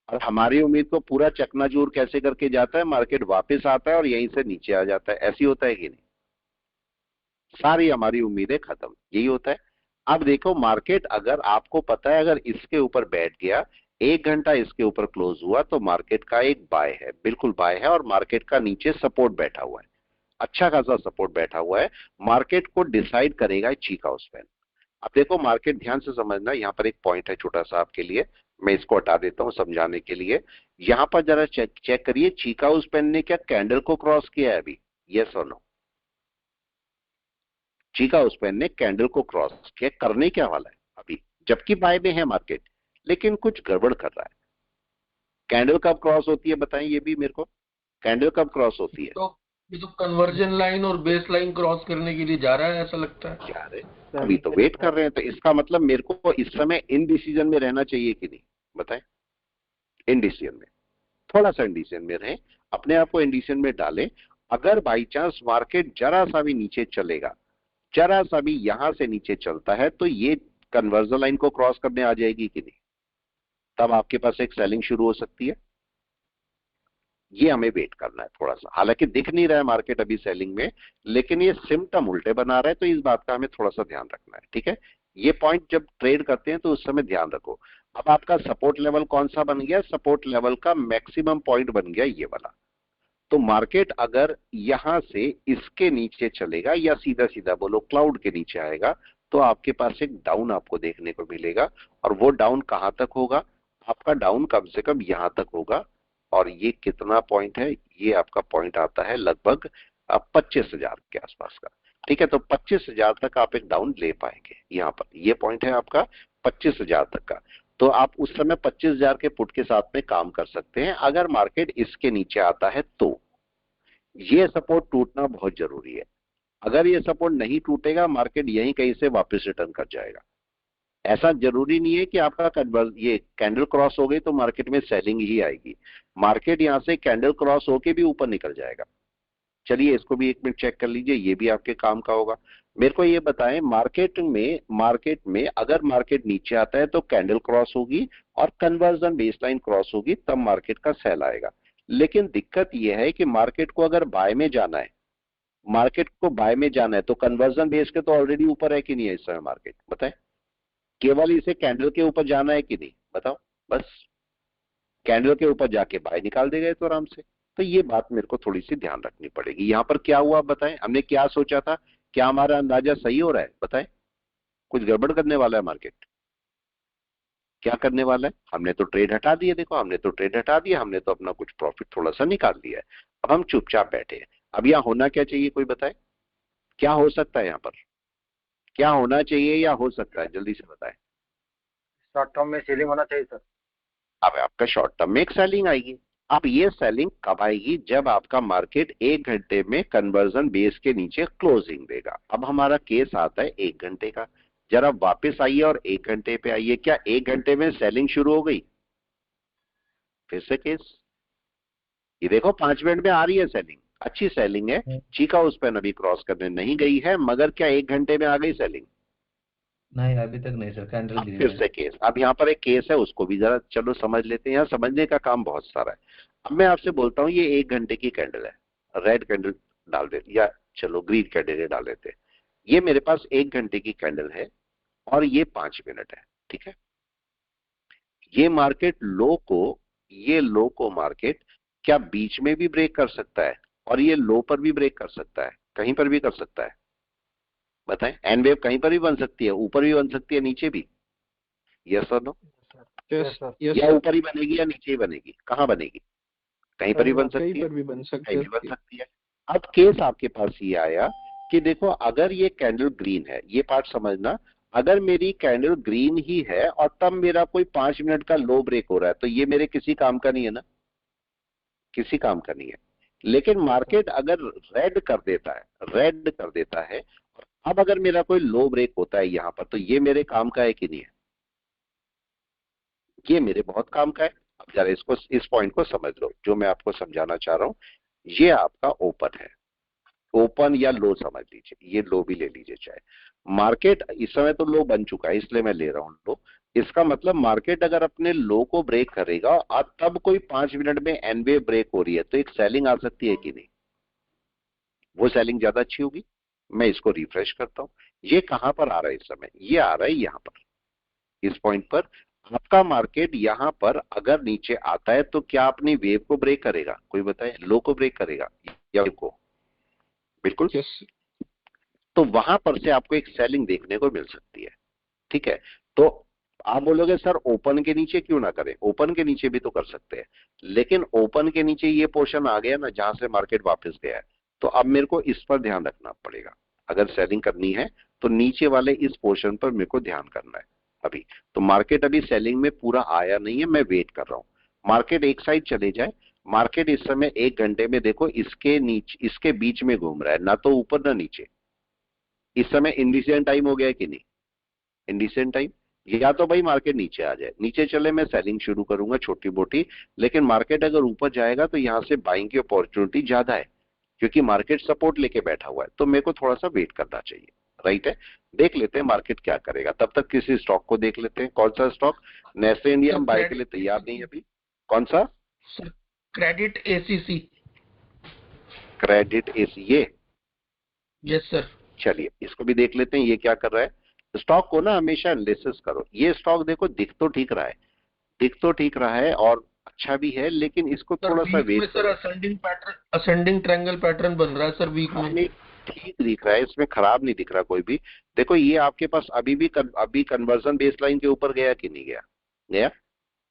और हमारी उम्मीद को पूरा चकनाचूर कैसे करके जाता है? मार्केट वापस आता है और यहीं से नीचे आ जाता है। ऐसी होता है कि नहीं? सारी हमारी उम्मीदें खत्म, यही होता है। अब देखो, मार्केट अगर आपको पता है, अगर इसके ऊपर बैठ गया, 1 घंटा इसके ऊपर क्लोज हुआ तो मार्केट का एक बाय है, बिल्कुल बाय है, और मार्केट का नीचे सपोर्ट बैठा हुआ है, अच्छा खासा सपोर्ट बैठा हुआ है। मार्केट को डिसाइड करेगा चीका स्पैन। अब देखो, मार्केट ध्यान से समझना, यहाँ पर एक पॉइंट है छोटा सा आपके लिए, मैं इसको हटा देता हूं समझाने के लिए। यहां पर जरा चेक चेक करिए, चीका स्पैन ने क्या कैंडल को क्रॉस किया है अभी? यस और नो? चीका स्पैन ने कैंडल को क्रॉस किया, करने क्या वाला है अभी, जबकि बाय में है मार्केट, लेकिन कुछ गड़बड़ कर रहा है। कैंडल कब क्रॉस होती है बताएं ये भी मेरे को, कैंडल कब क्रॉस होती है? तो ये तो कन्वर्जन लाइन और बेस लाइन क्रॉस करने के लिए जा रहा है, ऐसा लगता है। जा रहे, अभी तो वेट कर रहे हैं। तो इसका मतलब मेरे को इस समय इन डिसीजन में रहना चाहिए कि नहीं? बताएं, इन डिसीजन में, थोड़ा सा इन डिसीजन में रहें, अपने आप को इन डिसीजन में डालें। अगर बाई चांस मार्केट जरा सा भी नीचे चलेगा, जरा सा भी यहां से नीचे चलता है, तो ये कन्वर्जन लाइन को क्रॉस करने आ जाएगी कि नहीं? तब आपके पास एक सेलिंग शुरू हो सकती है। ये हमें वेट करना है थोड़ा सा। हालांकि दिख नहीं रहा है मार्केट अभी सेलिंग में, लेकिन ये सिम्टम उल्टे बना रहा है, तो इस बात का हमें थोड़ा सा ध्यान रखना है, ठीक है? ये पॉइंट जब ट्रेड करते हैं तो उस समय ध्यान रखो। अब आपका सपोर्ट लेवल कौन सा बन गया? सपोर्ट लेवल का मैक्सिमम पॉइंट बन गया ये वाला। तो मार्केट अगर यहां से इसके नीचे चलेगा, या सीधा सीधा बोलो क्लाउड के नीचे आएगा, तो आपके पास एक डाउन आपको देखने को मिलेगा। और वो डाउन कहां तक होगा? आपका डाउन कम से कम यहां तक होगा। और ये कितना पॉइंट है? ये आपका पॉइंट आता है लगभग 25,000 के आसपास का, ठीक है? तो 25,000 तक आप एक डाउन ले पाएंगे। यहाँ पर ये पॉइंट है आपका 25,000 तक का। तो आप उस समय 25,000 के पुट के साथ में काम कर सकते हैं। अगर मार्केट इसके नीचे आता है तो ये सपोर्ट टूटना बहुत जरूरी है। अगर ये सपोर्ट नहीं टूटेगा, मार्केट यहीं कहीं से वापस रिटर्न कर जाएगा। ऐसा जरूरी नहीं है कि आपका ये कैंडल क्रॉस हो गई तो मार्केट में सेलिंग ही आएगी। मार्केट यहां से कैंडल क्रॉस होके भी ऊपर निकल जाएगा। चलिए इसको भी 1 मिनट चेक कर लीजिए, ये भी आपके काम का होगा। मेरे को ये बताएं, मार्केट में अगर मार्केट नीचे आता है तो कैंडल क्रॉस होगी और कन्वर्जन बेसलाइन क्रॉस होगी, तब मार्केट का सेल आएगा। लेकिन दिक्कत यह है कि मार्केट को अगर बाय में जाना है, मार्केट को बाय में जाना है तो कन्वर्जन बेस के तो ऑलरेडी ऊपर है कि नहीं है इस समय मार्केट? बताएं, केवल इसे कैंडल के ऊपर जाना है कि नहीं? बताओ, बस कैंडल के ऊपर जाके बाय निकाल देगा तो आराम से। तो ये बात मेरे को थोड़ी सी ध्यान रखनी पड़ेगी। यहां पर क्या हुआ बताएं, हमने क्या सोचा था? क्या हमारा अंदाजा सही हो रहा है? बताएं, कुछ गड़बड़ करने वाला है मार्केट? क्या करने वाला है? हमने तो ट्रेड हटा दिया, देखो हमने तो ट्रेड हटा दिया, हमने तो अपना कुछ प्रॉफिट थोड़ा सा निकाल लिया है। अब हम चुपचाप बैठे हैं। अब यहाँ होना क्या चाहिए, कोई बताए? क्या हो सकता है यहाँ पर? क्या होना चाहिए या हो सकता है, जल्दी से बताएं। शॉर्ट टर्म में सेलिंग होना चाहिए सर। अब आपका शॉर्ट टर्म में एक सेलिंग आएगी। अब ये सेलिंग कब आएगी? जब आपका मार्केट 1 घंटे में कन्वर्जन बेस के नीचे क्लोजिंग देगा। अब हमारा केस आता है 1 घंटे का। जरा वापस आइए और 1 घंटे पे आइए। क्या 1 घंटे में सेलिंग शुरू हो गई? फिर से केस, ये देखो 5 मिनट में आ रही है सेलिंग, अच्छी सेलिंग है, चीका उस पर अभी क्रॉस करने नहीं गई है, मगर क्या 1 घंटे में आ गई सेलिंग? नहीं अभी तक नहीं सर, कैंडल अब ग्रीन फिर है। से केस, अब यहाँ पर एक केस है, उसको भी जरा चलो समझ लेते हैं, यहाँ समझने का काम बहुत सारा है। अब मैं आपसे बोलता हूँ ये 1 घंटे की कैंडल है, रेड कैंडल डाल देते या चलो ग्रीन कैंडल डाल देते हैं। ये मेरे पास 1 घंटे की कैंडल है और ये 5 मिनट है, ठीक है। ये मार्केट लो को, ये लो को मार्केट क्या बीच में भी ब्रेक कर सकता है और ये लो पर भी ब्रेक कर सकता है, कहीं पर भी कर सकता है? बताएं, एन वेव कहीं पर भी बन सकती है, ऊपर भी बन सकती है, नीचे भी, यस और नो? यस सर, या ऊपर ही बनेगी या नीचे ही बनेगी, कहाँ बनेगी? कहीं पर भी बन सकती कहीं है, पर भी बन सकती कहीं है। भी बन सकती है। अब केस आपके पास ये आया कि देखो अगर ये कैंडल ग्रीन है, ये पार्ट समझना, अगर मेरी कैंडल ग्रीन ही है और तब मेरा कोई 5 मिनट का लो ब्रेक हो रहा है, तो ये मेरे किसी काम का नहीं है ना, किसी काम का नहीं है। लेकिन मार्केट अगर रेड कर देता है, रेड कर देता है, अब अगर मेरा कोई लो ब्रेक होता है यहां पर, तो ये मेरे काम का है कि नहीं है? ये मेरे बहुत काम का है। अब जरा इसको, इस पॉइंट को समझ लो जो मैं आपको समझाना चाह रहा हूं। ये आपका ओपन है, ओपन या लो समझ लीजिए, ये लो भी ले लीजिए चाहे। मार्केट इस समय तो लो बन चुका है इसलिए मैं ले रहा हूं लो। इसका मतलब मार्केट अगर अपने लो को ब्रेक करेगा और तब कोई 5 मिनट में एन वेव ब्रेक हो रही है, तो एक सेलिंग आ सकती है कि नहीं? वो सेलिंग ज्यादा अच्छी होगी। मैं इसको रिफ्रेश करता हूं, ये कहां पर आ रहा है इस समय? ये आ रहा है यहां पर, इस पॉइंट पर। आपका मार्केट यहां पर अगर नीचे आता है तो क्या अपनी वेव को ब्रेक करेगा? कोई बताए, लो को ब्रेक करेगा या वेव को? बिल्कुल। यस तो वहां पर से आपको एक सेलिंग देखने को मिल सकती है, ठीक है। तो आप बोलोगे सर ओपन के नीचे क्यों ना करें? ओपन के नीचे भी तो कर सकते हैं, लेकिन ओपन के नीचे ये पोर्शन आ गया ना जहां से मार्केट वापस गया है, तो अब मेरे को इस पर ध्यान रखना पड़ेगा। अगर सेलिंग करनी है तो नीचे वाले इस पोर्शन पर मेरे को ध्यान करना है अभी। तो मार्केट अभी सेलिंग में पूरा आया नहीं है, मैं वेट कर रहा हूं मार्केट एक साइड चले जाए। मार्केट इस समय 1 घंटे में देखो इसके नीचे, इसके बीच में घूम रहा है, ना तो ऊपर ना नीचे। इस समय इंडिसेंट टाइम हो गया है कि नहीं? इंडिसेंट टाइम, या तो भाई मार्केट नीचे आ जाए, नीचे चले मैं सेलिंग शुरू करूंगा छोटी मोटी, लेकिन मार्केट अगर ऊपर जाएगा तो यहां से बाइंग की अपॉर्चुनिटी ज्यादा है, क्योंकि मार्केट सपोर्ट लेके बैठा हुआ है। तो मेरे को थोड़ा सा वेट करना चाहिए, राइट है। देख लेते हैं मार्केट क्या करेगा, तब तक किसी स्टॉक को देख लेते हैं। कौन सा स्टॉक? नेस्ले इंडिया हम बाय के लिए तैयार नहीं है अभी। कौन सा? Sir credit ACC. Credit AC, ये? Yes sir. चलिए इसको भी देख लेते हैं ये क्या कर रहा है। स्टॉक को ना हमेशा एनालिसिस करो। ये स्टॉक देखो दिख तो ठीक रहा है, दिख तो ठीक रहा है और अच्छा भी है, लेकिन इसको सर थोड़ा सा वीक में वेट सर करो। Ascending pattern, ascending triangle pattern बन रहा है सर वीक हाँ में। नहीं, ठीक दिख रहा है, इसमें खराब नहीं दिख रहा कोई भी। देखो ये आपके पास अभी भी अभी कन्वर्जन बेसलाइन के ऊपर गया कि नहीं गया? गया।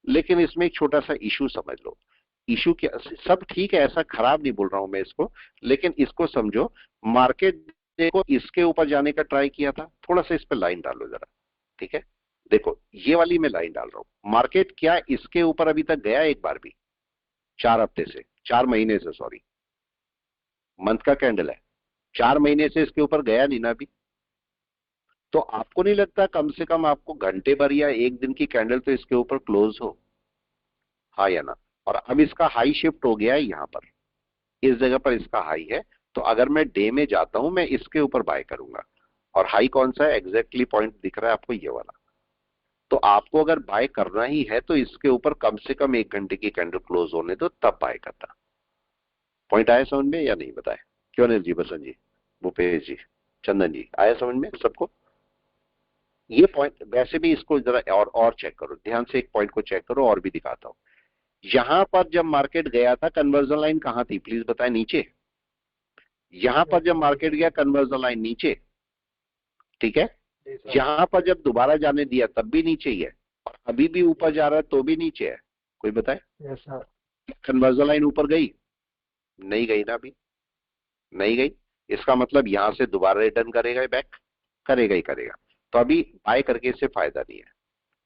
लेकिन इसमें एक छोटा सा इशू समझ लो। इशू क्या? सब ठीक है, ऐसा खराब नहीं बोल रहा हूं मैं इसको, लेकिन इसको समझो। मार्केट देखो इसके ऊपर जाने का ट्राई किया था, थोड़ा सा इस पर लाइन डालो जरा, ठीक है। देखो ये वाली मैं लाइन डाल रहा हूं, मार्केट क्या इसके ऊपर अभी तक गया एक बार भी? 4 हफ्ते से, 4 महीने से, सॉरी, मंथ का कैंडल है, 4 महीने से इसके ऊपर गया नहीं ना अभी। तो आपको नहीं लगता कम से कम आपको घंटे भर या एक दिन की कैंडल तो इसके ऊपर क्लोज हो? हाँ या ना? और अब इसका हाई शिफ्ट हो गया है यहां पर, इस जगह पर इसका हाई है। तो अगर मैं डे में जाता हूं मैं इसके ऊपर बाय करूंगा। और हाई कौन सा है? एग्जैक्टली पॉइंट दिख रहा है आपको, ये वाला। तो आपको अगर बाय करना ही है तो इसके ऊपर कम से कम 1 घंटे की कैंडल क्लोज होने दो, तब बाय करना। पॉइंट आया समझ में या नहीं? बताए क्यों? अनिल जी, बसंत जी, भूपेश जी, चंदन जी, आया समझ में सबको? ये पॉइंट वैसे भी इसको जरा और चेक करो ध्यान से, एक पॉइंट को चेक करो और भी दिखाता हूं। यहां पर जब मार्केट गया था कन्वर्जन लाइन कहां थी प्लीज बताएं? नीचे। यहां पर जब मार्केट गया कन्वर्जन लाइन नीचे, ठीक है। यहां पर जब दोबारा जाने दिया तब भी नीचे ही है, और अभी भी ऊपर जा रहा है तो भी नीचे है। कोई बताए? कन्वर्जन लाइन ऊपर गई? नहीं गई ना अभी, नहीं गई। इसका मतलब यहां से दोबारा रिटर्न करेगा, बैक करेगा ही करेगा। तो अभी बाय करके इससे फायदा नहीं है,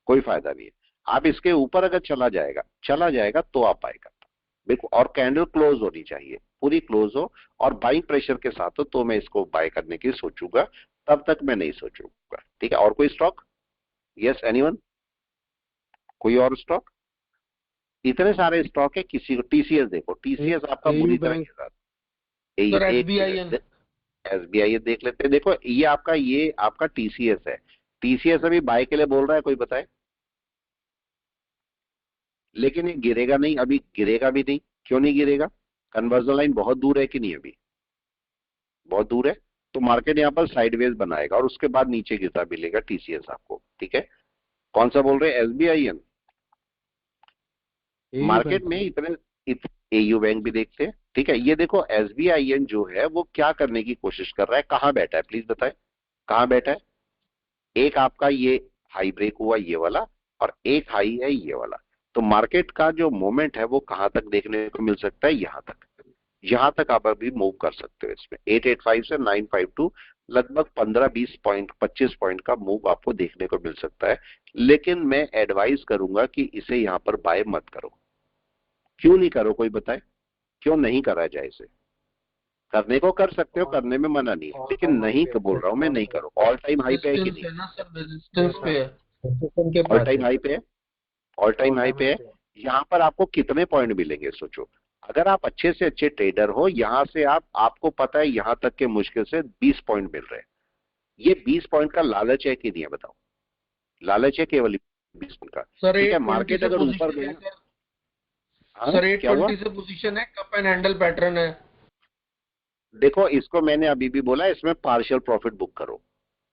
कोई फायदा नहीं है। आप इसके ऊपर अगर चला जाएगा तो आप बाय करना बिल्कुल। और कैंडल क्लोज होनी चाहिए, पूरी क्लोज हो और बाइंग प्रेशर के साथ हो, तो मैं इसको बाय करने की सोचूंगा, तब तक मैं नहीं सोचूंगा, ठीक है। और कोई स्टॉक? Yes anyone? कोई और स्टॉक? इतने सारे स्टॉक है, किसी को टीसीएस देखो, टीसीएस आपका बुरी तरह के साथ सर SBIN SBI देख लेते हैं। देखो ये आपका टीसीएस है, टीसीएस अभी बाय के लिए बोल रहा है, कोई बताए? लेकिन ये गिरेगा नहीं, अभी गिरेगा भी नहीं। क्यों नहीं गिरेगा? कन्वर्जन लाइन बहुत दूर है कि नहीं? अभी बहुत दूर है, तो मार्केट यहाँ पर साइडवेज बनाएगा और उसके बाद नीचे गिरता मिलेगा टीसीएस आपको। ठीक है, कौन सा बोल रहे हैं? SBIN। मार्केट में इतने AU बैंक भी देखते हैं। ठीक है, ये देखो SBIN जो है वो क्या करने की कोशिश कर रहा है, कहां बैठा है, प्लीज बताए कहां बैठा है? एक आपका ये हाई ब्रेक हुआ ये वाला, और एक हाई है ये वाला। तो मार्केट का जो मोमेंट है वो कहां तक देखने को मिल सकता है? यहां तक। यहां तक आप अभी मूव कर सकते हो इसमें। 885 से 952 लगभग 15-20 पॉइंट 25 पॉइंट का मूव आपको देखने को मिल सकता है। लेकिन मैं एडवाइस करूंगा कि इसे यहां पर बाय मत करो। क्यों नहीं करो, कोई बताए क्यों नहीं करा जाए? इसे करने को कर सकते हो, करने में मना नहीं है, लेकिन नहीं बोल रहा हूं मैं, नहीं करो। ऑल टाइम हाई पे है कि नहीं? है ना सर, रेजिस्टेंस पे है। ऑल टाइम हाई पे है, ऑल टाइम हाई पे है। यहाँ पर आपको कितने पॉइंट मिलेंगे सोचो। अगर आप अच्छे से अच्छे ट्रेडर हो, यहाँ से आपको पता है यहाँ तक के मुश्किल से 20 पॉइंट मिल रहे हैं। ये 20 पॉइंट का लालच है कि नहीं है? बताओ, लालच है केवल 20 पॉइंट का। सर ठीक है, मार्केट अगर ऊपर गया, सर क्या हुआ? 820 से पोजीशन है, कप एंड हैंडल पैटर्न है। देखो इसको मैंने अभी भी बोला, इसमें पार्शियल प्रॉफिट बुक करो।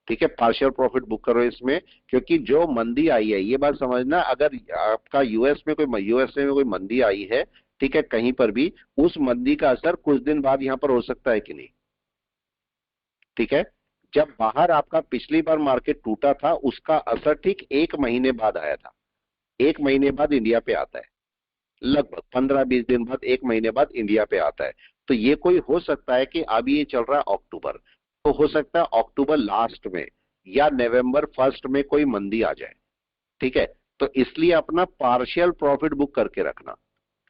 ठीक है, पार्शियल प्रॉफिट बुक करो इसमें, क्योंकि जो मंदी आई है, ये बात समझना, अगर आपका यूएसए में कोई मंदी आई है, ठीक है, कहीं पर भी, उस मंदी का असर कुछ दिन बाद यहां पर हो सकता है कि नहीं? ठीक है, जब बाहर आपका पिछली बार मार्केट टूटा था, उसका असर ठीक 1 महीने बाद आया था। 1 महीने बाद इंडिया पे आता है, लगभग 15-20 दिन बाद, 1 महीने बाद इंडिया पे आता है। तो ये कोई हो सकता है कि अभी ये चल रहा है अक्टूबर, तो हो सकता है अक्टूबर लास्ट में या नवंबर फर्स्ट में कोई मंदी आ जाए। ठीक है, तो इसलिए अपना पार्शियल प्रॉफिट बुक करके रखना,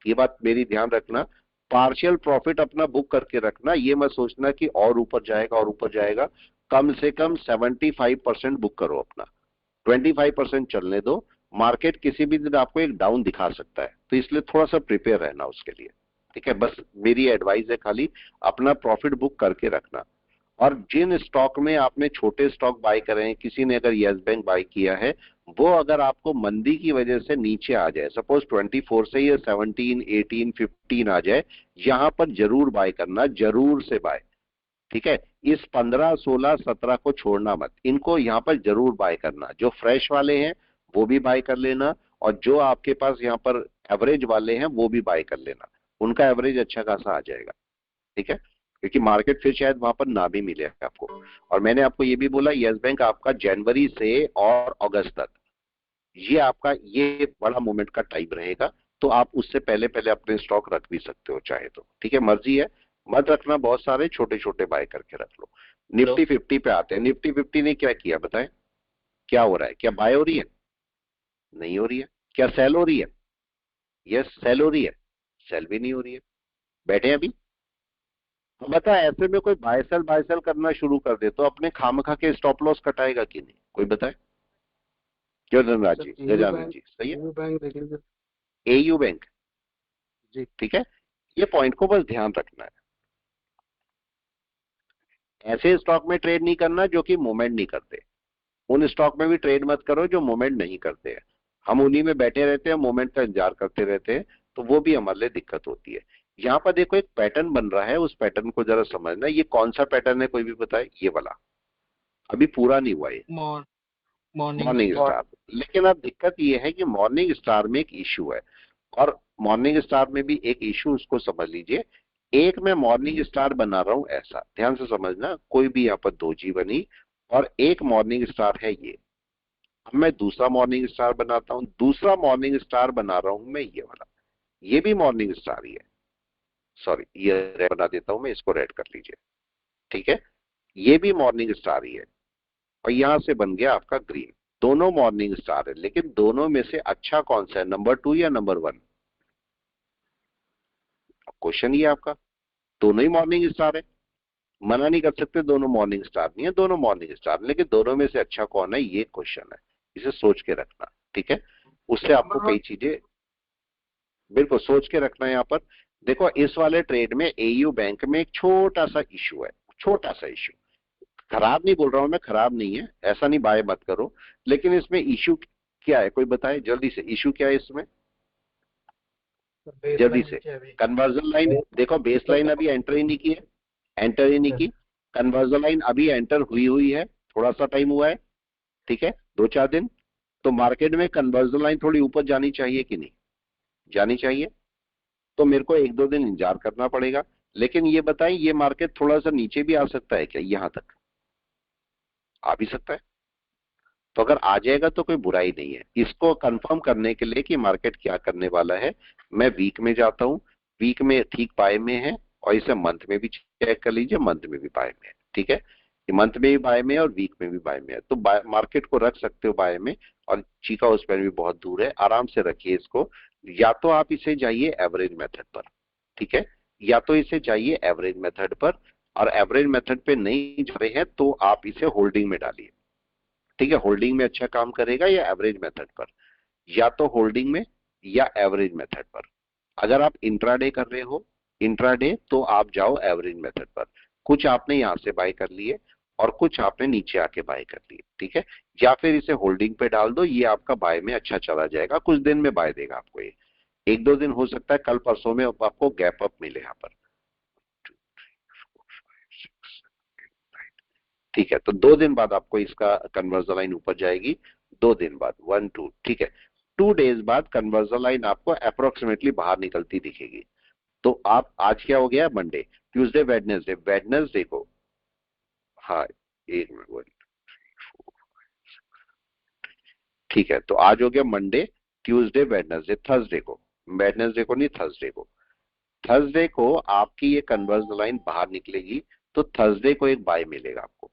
ये बात मेरी ध्यान रखना। पार्शियल प्रॉफिट अपना बुक करके रखना, ये मत सोचना कि और ऊपर जाएगा और ऊपर जाएगा। कम से कम 75% बुक करो अपना, 25% चलने दो। मार्केट किसी भी दिन आपको एक डाउन दिखा सकता है, तो इसलिए थोड़ा सा प्रिपेयर रहना उसके लिए। ठीक है, बस मेरी एडवाइस है, खाली अपना प्रॉफिट बुक करके रखना। और जिन स्टॉक में आपने छोटे स्टॉक बाय करे हैं, किसी ने अगर यस बैंक बाय किया है, वो अगर आपको मंदी की वजह से नीचे आ जाए, सपोज 24 से ये 17, 18, 15 आ जाए, यहां पर जरूर बाय करना, जरूर से बाय। ठीक है, इस 15, 16, 17 को छोड़ना मत, इनको यहां पर जरूर बाय करना। जो फ्रेश वाले हैं वो भी बाय कर लेना, और जो आपके पास यहाँ पर एवरेज वाले हैं वो भी बाय कर लेना, उनका एवरेज अच्छा खासा आ जाएगा। ठीक है, क्योंकि मार्केट फिर शायद वहां पर ना भी मिले आपको। और मैंने आपको ये भी बोला, यस बैंक आपका जनवरी से और अगस्त तक ये आपका ये बड़ा मूवमेंट का टाइम रहेगा, तो आप उससे पहले पहले अपने स्टॉक रख भी सकते हो चाहे तो। ठीक है, मर्जी है, मत रखना, बहुत सारे छोटे छोटे बाय करके रख लो। निफ्टी 50 पे आते हैं। निफ्टी 50 ने क्या किया बताएं? क्या हो रहा है? क्या बाय हो रही है? नहीं हो रही है। क्या सेल हो रही है? यस, सेल हो रही है। सेल भी नहीं हो रही है, बैठे हैं अभी। तो बता, ऐसे में कोई बाय सेल करना शुरू कर दे तो अपने खामखा के स्टॉप लॉस कटाएगा कि नहीं? कोई बताए क्यों? धनराज जी, गजानन जी, सही है। AU बैंक जी, ठीक है, ये पॉइंट को बस ध्यान रखना है। ऐसे स्टॉक में ट्रेड नहीं करना जो कि मूवमेंट नहीं करते। उन स्टॉक में भी ट्रेड मत करो जो मूवमेंट नहीं करते हैं। हम उन्हीं में बैठे रहते हैं, मूवमेंट का इंतजार करते रहते हैं, तो वो भी हमारे लिए दिक्कत होती है। यहाँ पर देखो एक पैटर्न बन रहा है, उस पैटर्न को जरा समझना। ये कौन सा पैटर्न है, कोई भी बताए? ये वाला अभी पूरा नहीं हुआ है, मॉर्निंग स्टार। लेकिन अब दिक्कत ये है कि मॉर्निंग स्टार में एक इश्यू है, और मॉर्निंग स्टार में भी एक इश्यू, उसको समझ लीजिए। एक मैं मॉर्निंग स्टार बना रहा हूं, ऐसा ध्यान से समझना, कोई भी यहाँ पर 2G बनी, और एक मॉर्निंग स्टार है ये। अब मैं दूसरा मॉर्निंग स्टार बनाता हूं, दूसरा मॉर्निंग स्टार बना रहा हूं मैं ये वाला, ये भी मॉर्निंग स्टार ही है। सॉरी, ये रेड बना देता हूं मैं, इसको रेड कर लीजिए। ठीक है, ये भी मॉर्निंग स्टार ही है, और यहां से बन गया आपका ग्रीन। दोनों मॉर्निंग स्टार है, लेकिन दोनों में से अच्छा कौन सा है, नंबर 2 या नंबर 1? क्वेश्चन ये आपका। दोनों ही मॉर्निंग स्टार है, मना नहीं कर सकते, दोनों मॉर्निंग स्टार नहीं है, दोनों मॉर्निंग स्टार, लेकिन दोनों में से अच्छा कौन है, ये क्वेश्चन है। इसे सोच के रखना। ठीक है, उससे आपको कई चीजें बिल्कुल सोच के रखना है यहाँ पर। देखो इस वाले ट्रेड में एयू बैंक में एक छोटा सा इशू है, छोटा सा इशू, खराब नहीं बोल रहा हूं मैं, खराब नहीं है, ऐसा नहीं बाय मत करो, लेकिन इसमें इशू क्या है कोई बताए जल्दी से, इशू क्या है इसमें जल्दी से। कन्वर्जन लाइन देखो, बेस लाइन अभी एंटर ही नहीं की है, एंटर ही नहीं की। कन्वर्जन लाइन अभी एंटर हुई है, थोड़ा सा टाइम हुआ है, ठीक है 2-4 दिन। तो मार्केट में कन्वर्जन लाइन थोड़ी ऊपर जानी चाहिए कि नहीं जानी चाहिए, तो मेरे को 1-2 दिन इंतजार करना पड़ेगा। लेकिन ये बताएं, ये मार्केट थोड़ा सा नीचे भी आ सकता है क्या, यहां तक आ भी सकता है, तो अगर आ जाएगा तो कोई बुराई नहीं है। इसको कंफर्म करने के लिए कि मार्केट क्या करने वाला है, मैं वीक में जाता हूं, वीक में ठीक बाय में है, और इसे मंथ में भी चेक कर लीजिए, मंथ में भी बाय में है, ठीक है, मंथ में भी बाय में है और वीक में भी बाय में है, तो मार्केट को रख सकते हो बाय में। और चीका उस पर भी बहुत दूर है, आराम से रखिए इसको। या तो आप इसे जाइए एवरेज मेथड पर, ठीक है, या तो इसे जाइए एवरेज मेथड पर, और एवरेज मेथड पे नहीं जा रहे हैं तो आप इसे होल्डिंग में डालिए, ठीक है, होल्डिंग में अच्छा काम करेगा, या एवरेज मेथड पर, या तो होल्डिंग में या एवरेज मेथड पर। अगर आप इंट्राडे कर रहे हो, इंट्राडे, तो आप जाओ एवरेज मेथड पर। कुछ आपने यहां से बाय कर लिए और कुछ आपने नीचे आके बाय कर लिए, ठीक है, या फिर इसे होल्डिंग पे डाल दो, ये आपका बाय में अच्छा चला जाएगा, कुछ दिन में बाय देगा आपको ये, 1-2 दिन हो सकता है, कल परसों में आपको गैप अप मिले यहाँ पर, ठीक है। तो 2 दिन बाद आपको इसका कन्वर्जन लाइन ऊपर जाएगी, 2 दिन बाद 1-2, ठीक है, 2 डेज बाद कन्वर्जन लाइन आपको अप्रोक्सीमेटली बाहर निकलती दिखेगी। तो आप आज क्या हो गया, मंडे, ट्यूसडे, वेडनेसडे, वेडनेसडे को, हाँ एक मिनट, ठीक है, तो आज हो गया मंडे, ट्यूसडे, वेडनेसडे, थर्सडे को, वेडनेसडे को नहीं थर्सडे को, थर्सडे को आपकी ये कन्वर्जन लाइन बाहर निकलेगी, तो थर्सडे को एक बाय मिलेगा आपको।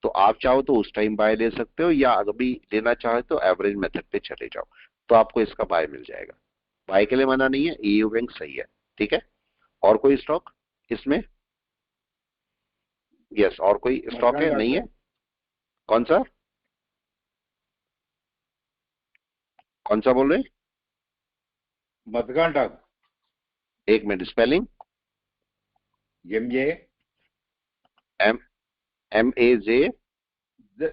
तो आप चाहो तो उस टाइम बाय ले सकते हो, या अभी लेना चाहे तो एवरेज मेथड पे चले जाओ, तो आपको इसका बाय मिल जाएगा। बाय के लिए मना नहीं है, एयू बैंक सही है, ठीक है। और कोई स्टॉक इसमें, यस, और कोई स्टॉक है, नहीं है, कौन सा, कौन सा बोल रहे हैं, मधुकान डॉग, एक minute, spelling, MA MAJ Z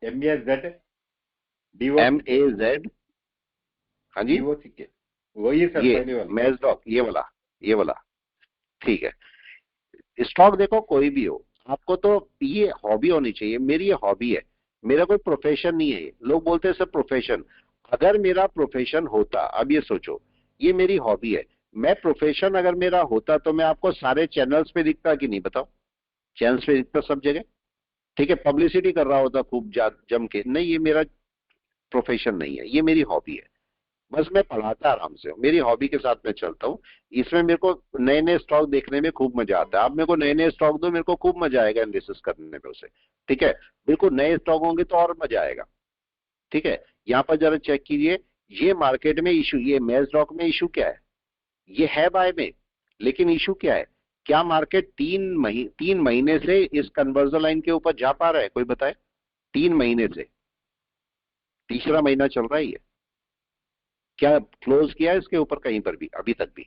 MAZ MAZ, हाँ जी, DOCK, वही सर ये पहले वाला मैजडॉक, ये वाला, ठीक है। स्टॉक देखो कोई भी हो, आपको तो ये हॉबी होनी चाहिए, मेरी ये हॉबी है, मेरा कोई प्रोफेशन नहीं है। ये लोग बोलते हैं सर प्रोफेशन, अगर मेरा प्रोफेशन होता, अब ये सोचो, ये मेरी हॉबी है, मैं प्रोफेशन अगर मेरा होता तो मैं आपको सारे चैनल्स पे दिखता कि नहीं, बताओ, चैनल्स पे दिखता सब जगह, ठीक है, पब्लिसिटी कर रहा होता खूब जम के, नहीं, ये मेरा प्रोफेशन नहीं है, ये मेरी हॉबी है, बस मैं पढ़ाता आराम से हूँ, मेरी हॉबी के साथ मैं चलता हूँ। इसमें मेरे को नए नए स्टॉक देखने में खूब मजा आता है, आप मेरे को नए नए स्टॉक दो, मेरे को खूब मजा आएगा एनालिसिस करने में उसे, ठीक है, बिल्कुल नए स्टॉक होंगे तो और मजा आएगा, ठीक है। यहाँ पर जरा चेक कीजिए, ये मार्केट में इशू, ये मैज स्टॉक में इशू क्या है, ये है बाय में, लेकिन इशू क्या है, क्या मार्केट 3 महीने से इस कन्वर्जन लाइन के ऊपर जा पा रहा है, कोई बताए, 3 महीने से, तीसरा महीना चल रहा है ये, क्या क्लोज किया है इसके ऊपर कहीं पर भी अभी तक भी,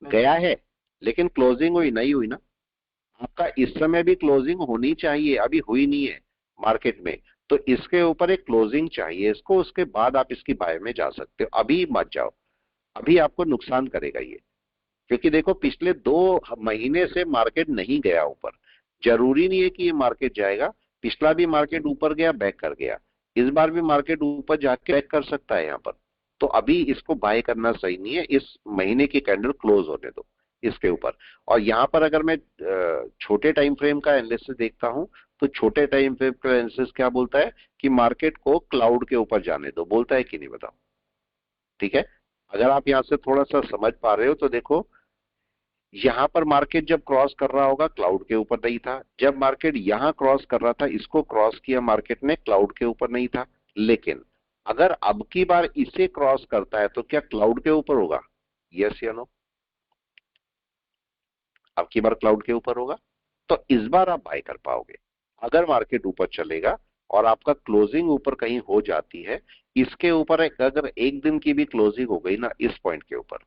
गया है, लेकिन क्लोजिंग हुई नहीं हुई ना, आपका इस समय भी क्लोजिंग होनी चाहिए, अभी हुई नहीं है मार्केट में, तो इसके ऊपर एक क्लोजिंग चाहिए इसको, उसके बाद आप इसकी बाय में जा सकते हो, अभी मत जाओ, अभी आपको नुकसान करेगा ये, क्योंकि देखो पिछले 2 महीने से मार्केट नहीं गया ऊपर, जरूरी नहीं है कि ये मार्केट जाएगा, पिछला भी मार्केट ऊपर गया बैक कर गया, इस बार भी मार्केट ऊपर जाके बैक कर सकता है यहाँ पर, तो अभी इसको बाय करना सही नहीं है, इस महीने की कैंडल क्लोज होने दो इसके ऊपर। और यहाँ पर अगर मैं छोटे टाइम फ्रेम का एनालिसिस देखता हूँ, तो छोटे टाइम फ्रेम का एनालिसिस क्या बोलता है कि मार्केट को क्लाउड के ऊपर जाने दो, बोलता है कि नहीं, बताओ, ठीक है। अगर आप यहाँ से थोड़ा सा समझ पा रहे हो तो देखो, यहां पर मार्केट जब क्रॉस कर रहा होगा क्लाउड के ऊपर नहीं था, जब मार्केट यहां क्रॉस कर रहा था, इसको क्रॉस किया मार्केट ने, क्लाउड के ऊपर नहीं था, लेकिन अगर अब की बार इसे क्रॉस करता है तो क्या क्लाउड के ऊपर होगा, यस या नो, अब की बार क्लाउड के ऊपर होगा, तो इस बार आप बाय कर पाओगे, अगर मार्केट ऊपर चलेगा और आपका क्लोजिंग ऊपर कहीं हो जाती है, इसके ऊपर अगर एक दिन की भी क्लोजिंग हो गई ना इस पॉइंट के ऊपर,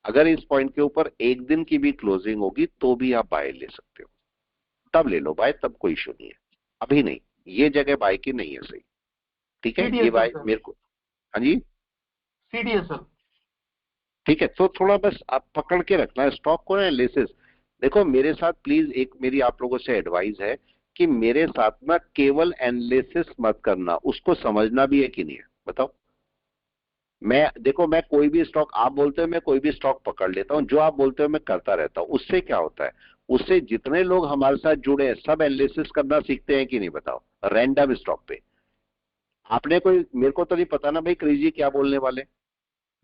अगर इस पॉइंट के ऊपर एक दिन की भी क्लोजिंग होगी तो भी आप बाय ले सकते हो, तब ले लो बाय, तब कोई इशू नहीं है, अभी नहीं, ये जगह बाय की नहीं है सही, ठीक है। ये बाय मेरे को, हाँ जी CDSL ठीक है। तो थोड़ा बस आप पकड़ के रखना है स्टॉक को ना, एनालिसिस। देखो मेरे साथ प्लीज एक मेरी आप लोगों से एडवाइस है कि मेरे साथ ना केवल एनालिसिस मत करना, उसको समझना भी है कि नहीं है बताओ। मैं कोई भी स्टॉक आप बोलते हो, मैं कोई भी स्टॉक पकड़ लेता हूं, जो आप बोलते हो मैं करता रहता हूं। उससे क्या होता है, उससे जितने लोग हमारे साथ जुड़े हैं सब एनालिसिस करना सीखते हैं कि नहीं बताओ, रैंडम स्टॉक पे। आपने कोई, मेरे को तो नहीं पता ना भाई क्रेजी क्या बोलने वाले,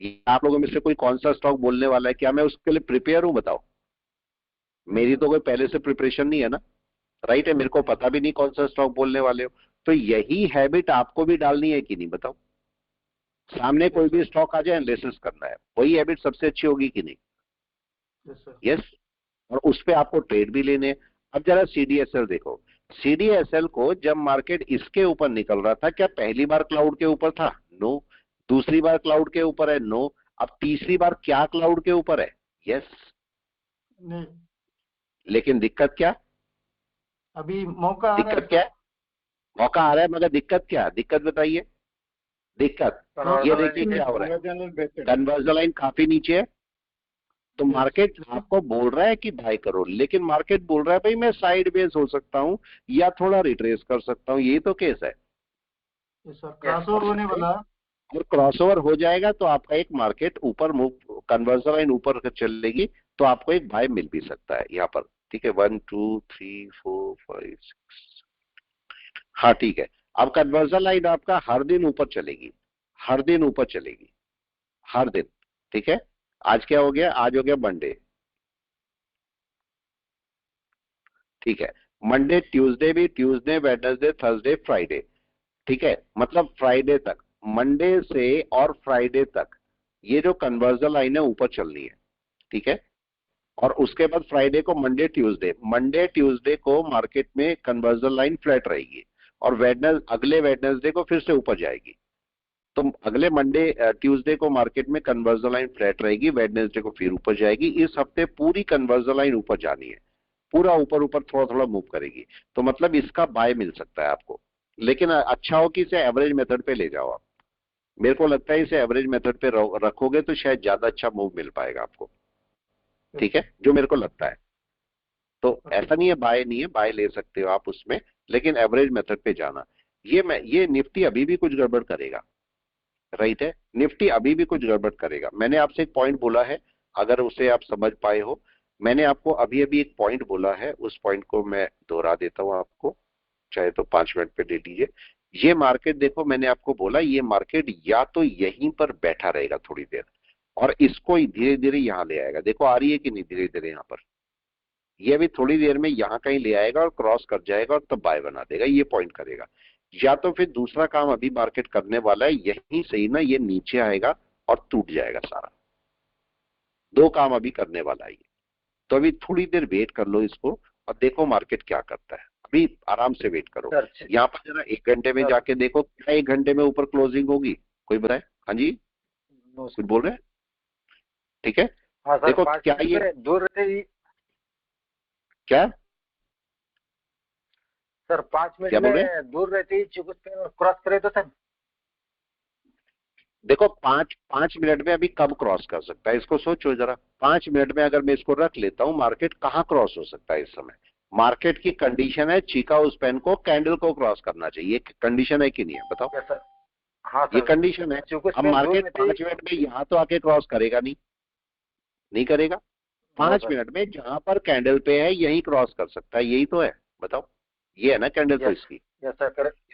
ये आप लोगों में से कोई कौन सा स्टॉक बोलने वाला है, क्या मैं उसके लिए प्रिपेयर हूं बताओ। मेरी तो कोई पहले से प्रिपरेशन नहीं है ना, राइट है, मेरे को पता भी नहीं कौन सा स्टॉक बोलने वाले हो। तो यही हैबिट आपको भी डालनी है कि नहीं बताओ। सामने कोई भी स्टॉक आ जाए एनालिसिस करना है, वही हैबिट सबसे अच्छी होगी कि नहीं। यस, और उस पे आपको ट्रेड भी लेने हैं। अब जरा सीडीएसएल देखो, सीडीएसएल को जब मार्केट इसके ऊपर निकल रहा था, क्या पहली बार क्लाउड के ऊपर था? नो। दूसरी बार क्लाउड के ऊपर है? नो। अब तीसरी बार क्या क्लाउड के ऊपर है? यस। नहीं, लेकिन दिक्कत क्या, अभी मौका आ रहा है दिक्कत क्या है? मौका आ रहा है मगर दिक्कत क्या, दिक्कत बताइए। दिक्कत ये देखिए क्या हो रहा है, कन्वर्जन लाइन काफी नीचे है, तो मार्केट आपको बोल रहा है कि बाय करो, लेकिन मार्केट बोल रहा है भाई मैं साइड बेस हो सकता हूं या थोड़ा रिट्रेस कर सकता हूं, यही तो केस है। सर क्रॉसओवर होने वाला। और क्रॉसओवर हो जाएगा तो आपका एक मार्केट ऊपर मूव, कन्वर्जन लाइन ऊपर चलेगी तो आपको एक बाय मिल भी सकता है यहाँ पर, ठीक है। 1 2 3 4 5 6, हाँ ठीक है। अब कन्वर्जन लाइन आपका हर दिन ऊपर चलेगी, हर दिन ऊपर चलेगी, हर दिन, ठीक है। आज क्या हो गया, आज हो गया मंडे, ठीक है। मंडे, ट्यूसडे भी, ट्यूसडे वेडनेसडे थर्सडे फ्राइडे, ठीक है। मतलब फ्राइडे तक, मंडे से और फ्राइडे तक ये जो कन्वर्जन लाइन है ऊपर चलनी है, ठीक है। और उसके बाद फ्राइडे को मंडे ट्यूसडे को मार्केट में कन्वर्जन लाइन फ्लैट रहेगी, और अगले वेडनेसडे को फिर से ऊपर जाएगी। तो अगले मंडे ट्यूसडे को मार्केट में कन्वर्जन लाइन फ्लैट रहेगी, वेडनेसडे को फिर ऊपर जाएगी। इस हफ्ते पूरी कन्वर्जन लाइन ऊपर जानी है, पूरा ऊपर ऊपर थोड़ा थोड़ा मूव करेगी, तो मतलब इसका बाय मिल सकता है आपको। लेकिन अच्छा हो कि इसे एवरेज मेथड पे ले जाओ आप, मेरे को लगता है इसे एवरेज मेथड पे रखोगे तो शायद ज्यादा अच्छा मूव मिल पाएगा आपको, ठीक है, जो मेरे को लगता है। तो ऐसा नहीं है बाय नहीं है, बाय ले सकते हो आप उसमें, लेकिन एवरेज मेथड पे जाना। ये निफ्टी अभी भी कुछ गड़बड़ करेगा, राइट है, निफ्टी अभी भी कुछ गड़बड़ करेगा। मैंने आपसे एक पॉइंट बोला है, अगर उसे आप समझ पाए हो, मैंने आपको अभी अभी एक पॉइंट बोला है, उस पॉइंट को मैं दोहरा देता हूं आपको, चाहे तो 5 मिनट पे ले लीजिए। ये मार्केट देखो, मैंने आपको बोला ये मार्केट या तो यहीं पर बैठा रहेगा थोड़ी देर, और इसको धीरे धीरे यहां ले आएगा। देखो आ रही है कि नहीं धीरे धीरे यहाँ पर, ये अभी थोड़ी देर में यहां कहीं ले आएगा और क्रॉस कर जाएगा और तब बाय बना देगा, ये पॉइंट करेगा। या तो फिर दूसरा काम अभी मार्केट करने वाला है, यहीं से ही ना ये नीचे आएगा और टूट जाएगा सारा। दो काम अभी करने वाला है ये, तो अभी थोड़ी देर वेट कर लो इसको और देखो मार्केट क्या करता है। अभी आराम से वेट करो, यहाँ पर जरा 1 घंटे में जाके देखो, क्या 1 घंटे में ऊपर क्लोजिंग होगी, कोई बताए? हाँ जी कुछ बोल रहे हैं, ठीक है। हाँ सर, देखो क्या ये दूर रहते ही क्या सर 5 मिनट क्या बोल रहे में दूर रहते ही क्रॉस करे तो सर। देखो 5 मिनट में अभी कब क्रॉस कर सकता है, इसको सोचो जरा। 5 मिनट में अगर मैं इसको रख लेता हूं, मार्केट कहां क्रॉस हो सकता है इस समय? मार्केट की कंडीशन है चीका उस पेन को कैंडल को क्रॉस करना चाहिए, कंडीशन है कि नहीं है बताओ? सर हाँ सर, ये कंडीशन है। अब मार्केट 5 मिनट में यहां तो आके क्रॉस करेगा नहीं, नहीं करेगा। 5 मिनट में जहां पर कैंडल पे है यही क्रॉस कर सकता है, यही तो है बताओ। ये है ना कैंडल तो इसकी,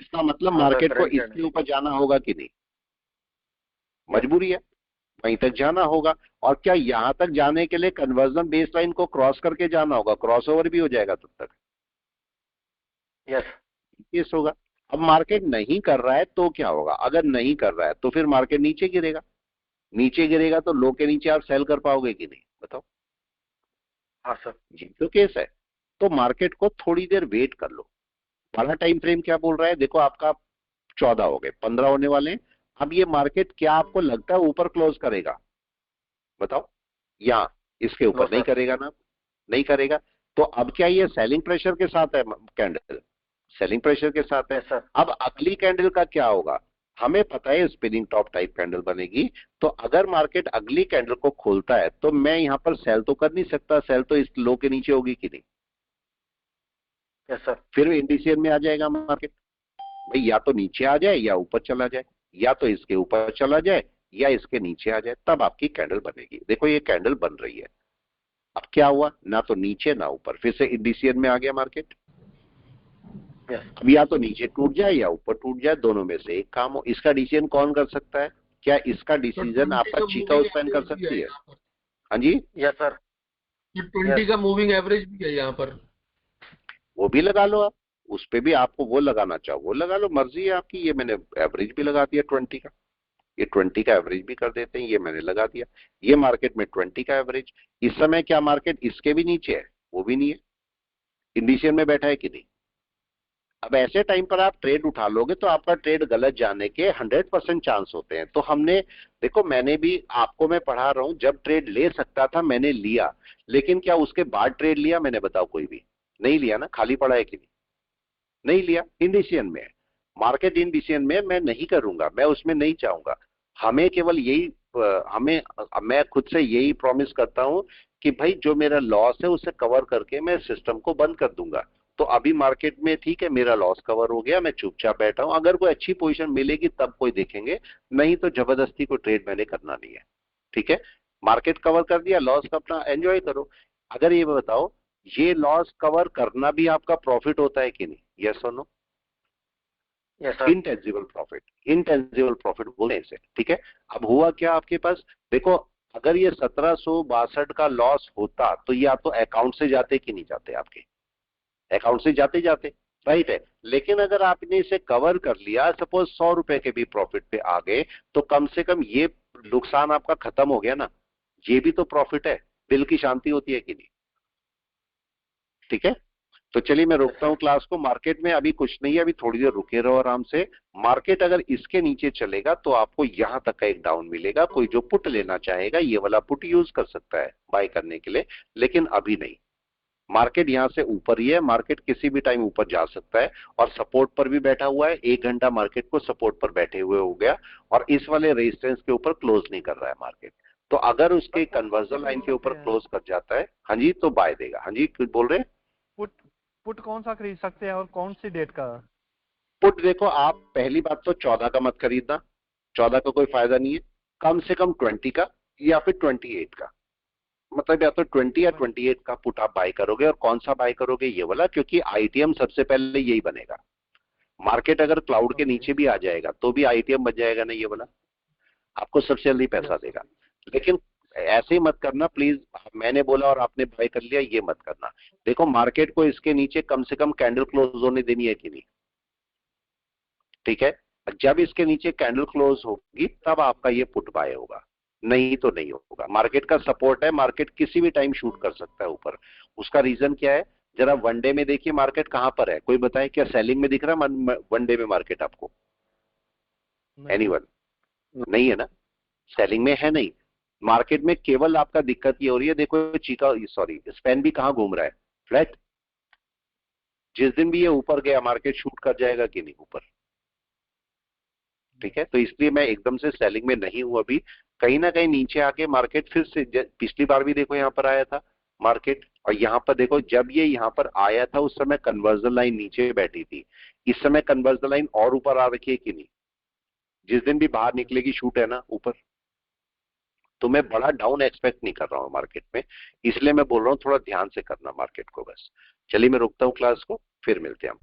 इसका मतलब मार्केट को इसके ऊपर जाना होगा कि नहीं, मजबूरी है, वहीं तक जाना होगा। और क्या यहां तक जाने के लिए कन्वर्जन बेस लाइन को क्रॉस करके जाना होगा? क्रॉसओवर भी हो जाएगा तब तक, केस होगा। अब मार्केट नहीं कर रहा है तो क्या होगा? अगर नहीं कर रहा है तो फिर मार्केट नीचे गिरेगा, नीचे गिरेगा तो लो के नीचे आप सेल कर पाओगे कि नहीं बताओ? हाँ सर, ये तो केस है। तो मार्केट को थोड़ी देर वेट कर लो, बड़ा टाइम फ्रेम क्या बोल रहा है, देखो आपका 14 हो गए, 15 होने वाले हैं। अब ये मार्केट क्या आपको लगता है ऊपर क्लोज करेगा, बताओ, या इसके नो ऊपर नहीं सर। करेगा ना, नहीं करेगा। तो अब क्या ये सेलिंग प्रेशर के साथ है कैंडल, सेलिंग प्रेशर के साथ है। Yes sir. अब अगली कैंडल का क्या होगा, हमें पता है स्पिनिंग टॉप टाइप कैंडल बनेगी। तो अगर मार्केट अगली कैंडल को खोलता है तो मैं यहां पर सेल तो कर नहीं सकता, सेल तो इस लो के नीचे होगी कि नहीं, यस सर। फिर इंडिसियन में आ जाएगा मार्केट, भाई या तो नीचे आ जाए या ऊपर चला जाए, या तो इसके ऊपर चला जाए या इसके नीचे आ जाए, तब आपकी कैंडल बनेगी। देखो ये कैंडल बन रही है, अब क्या हुआ, ना तो नीचे ना ऊपर, फिर से इंडिसियन में आ गया मार्केट। यस। अब या तो नीचे टूट जाए या ऊपर टूट जाए, दोनों में से एक काम हो। इसका डिसीजन कौन कर सकता है, क्या इसका तो डिसीजन 20 आपका का चीका मूविंग उस्पेन कर एवरेज भी है सकती है? यहाँ पर। हाँ जी, यस सर। तो 20 का मूविंग एवरेज भी है यहाँ पर। वो भी लगा लो आप, उस पे भी आपको वो लगाना चाहो वो लगा लो, मर्जी है आपकी। ये मैंने एवरेज भी लगा दिया 20 का, ये 20 का एवरेज भी कर देते हैं, ये मैंने लगा दिया। ये मार्केट में 20 का एवरेज, इस समय क्या मार्केट इसके भी नीचे है, वो भी नहीं है, इंडिशियन में बैठा है कि नहीं। अब ऐसे टाइम पर आप ट्रेड उठा लोगे तो आपका ट्रेड गलत जाने के 100% चांस होते हैं। तो हमने, देखो मैंने भी आपको, मैं पढ़ा रहा हूं, जब ट्रेड ले सकता था मैंने लिया, लेकिन क्या उसके बाद ट्रेड लिया मैंने, बताओ कोई भी नहीं लिया ना, खाली पड़ा है कि नहीं, नहीं लिया। इंडिशियन में है मार्केट, इंडिशियन में मैं नहीं करूंगा, मैं उसमें नहीं चाहूंगा। हमें केवल यही मैं खुद से यही प्रॉमिस करता हूं कि भाई जो मेरा लॉस है उसे कवर करके मैं सिस्टम को बंद कर दूंगा। तो अभी मार्केट में ठीक है, मेरा लॉस कवर हो गया, मैं चुपचाप बैठा हूं, अगर कोई अच्छी पोजीशन मिलेगी तब कोई देखेंगे, नहीं तो जबरदस्ती कोई ट्रेड मैंने करना नहीं है। ठीक है, मार्केट कवर कर दिया, लॉस का अपना एंजॉय करो। अगर ये बताओ, ये लॉस कवर करना भी आपका प्रॉफिट होता है कि नहीं, यस और no? Yes sir. Intangible profit, intangible profit बोलते हैं इसे। ठीक है, अब हुआ क्या आपके पास, देखो अगर ये 1762 का लॉस होता तो ये आप तो अकाउंट से जाते कि नहीं जाते, आपके अकाउंट से जाते जाते, राइट है। लेकिन अगर आपने इसे कवर कर लिया, सपोज 100 रुपए के भी प्रॉफिट पे आ गए, तो कम से कम ये नुकसान आपका खत्म हो गया ना, ये भी तो प्रॉफिट है, दिल की शांति होती है कि नहीं। ठीक है, तो चलिए मैं रोकता हूं क्लास को। मार्केट में अभी कुछ नहीं है, अभी थोड़ी देर रुके रहो आराम से। मार्केट अगर इसके नीचे चलेगा तो आपको यहां तक का एक डाउन मिलेगा, कोई जो पुट लेना चाहेगा ये वाला पुट यूज कर सकता है बाय करने के लिए, लेकिन अभी नहीं। मार्केट यहां से ऊपर ही है, मार्केट किसी भी टाइम ऊपर जा सकता है, और सपोर्ट पर भी बैठा हुआ है। 1 घंटा मार्केट को सपोर्ट पर बैठे हुए हो गया, और इस वाले रेजिस्टेंस के ऊपर क्लोज नहीं कर रहा है मार्केट। तो अगर उसके कन्वर्जन लाइन के ऊपर क्लोज कर जाता है, हाँ जी, तो बाय देगा। हाँ जी, कुछ बोल रहे हैं? पुट पुट कौन सा खरीद सकते हैं और कौन सी डेट का? पुट देखो, आप पहली बात तो 14 का मत खरीदना, 14 का कोई फायदा नहीं है। कम से कम 20 का या फिर 28 का, मतलब या तो 20 या 28 का पुट आप बाय करोगे। और कौन सा बाय करोगे, ये वाला, क्योंकि आईटीएम सबसे पहले यही बनेगा। मार्केट अगर क्लाउड के नीचे भी आ जाएगा तो भी आईटीएम बन जाएगा ना, ये वाला आपको सबसे जल्दी पैसा देगा। लेकिन ऐसे ही मत करना प्लीज, मैंने बोला और आपने बाय कर लिया, ये मत करना। देखो मार्केट को इसके नीचे कम से कम कैंडल क्लोज होने देनी है कि नहीं। ठीक है, जब इसके नीचे कैंडल क्लोज होगी तब आपका ये पुट बाय होगा, नहीं तो नहीं होगा। मार्केट का सपोर्ट है, मार्केट किसी भी टाइम शूट कर सकता है ऊपर। उसका रीजन क्या है, जरा वनडे में देखिए मार्केट कहां पर है, कोई बताए क्या सेलिंग में दिख रहा है वनडे में मार्केट आपको? एनीवन? नहीं है ना, सेलिंग में है नहीं। मार्केट में केवल आपका दिक्कत ये हो रही है, देखो चीका, सॉरी स्पेन भी कहां घूम रहा है, फ्लैट। जिस दिन भी ये ऊपर गया मार्केट शूट कर जाएगा कि नहीं ऊपर। ठीक है, तो इसलिए मैं एकदम से सेलिंग में नहीं हूं अभी। कहीं ना कहीं नीचे आके मार्केट फिर से, पिछली बार भी देखो यहां पर आया था मार्केट, और यहां पर देखो जब ये यहां पर आया था उस समय कन्वर्जन लाइन नीचे बैठी थी, इस समय कन्वर्जन लाइन और ऊपर आ रखी है कि नहीं। जिस दिन भी बाहर निकलेगी शूट है ना ऊपर। तो मैं बड़ा डाउन एक्सपेक्ट नहीं कर रहा हूं मार्केट में, इसलिए मैं बोल रहा हूं थोड़ा ध्यान से करना मार्केट को बस। चलिए मैं रुकता हूं क्लास को, फिर मिलते हैं हम।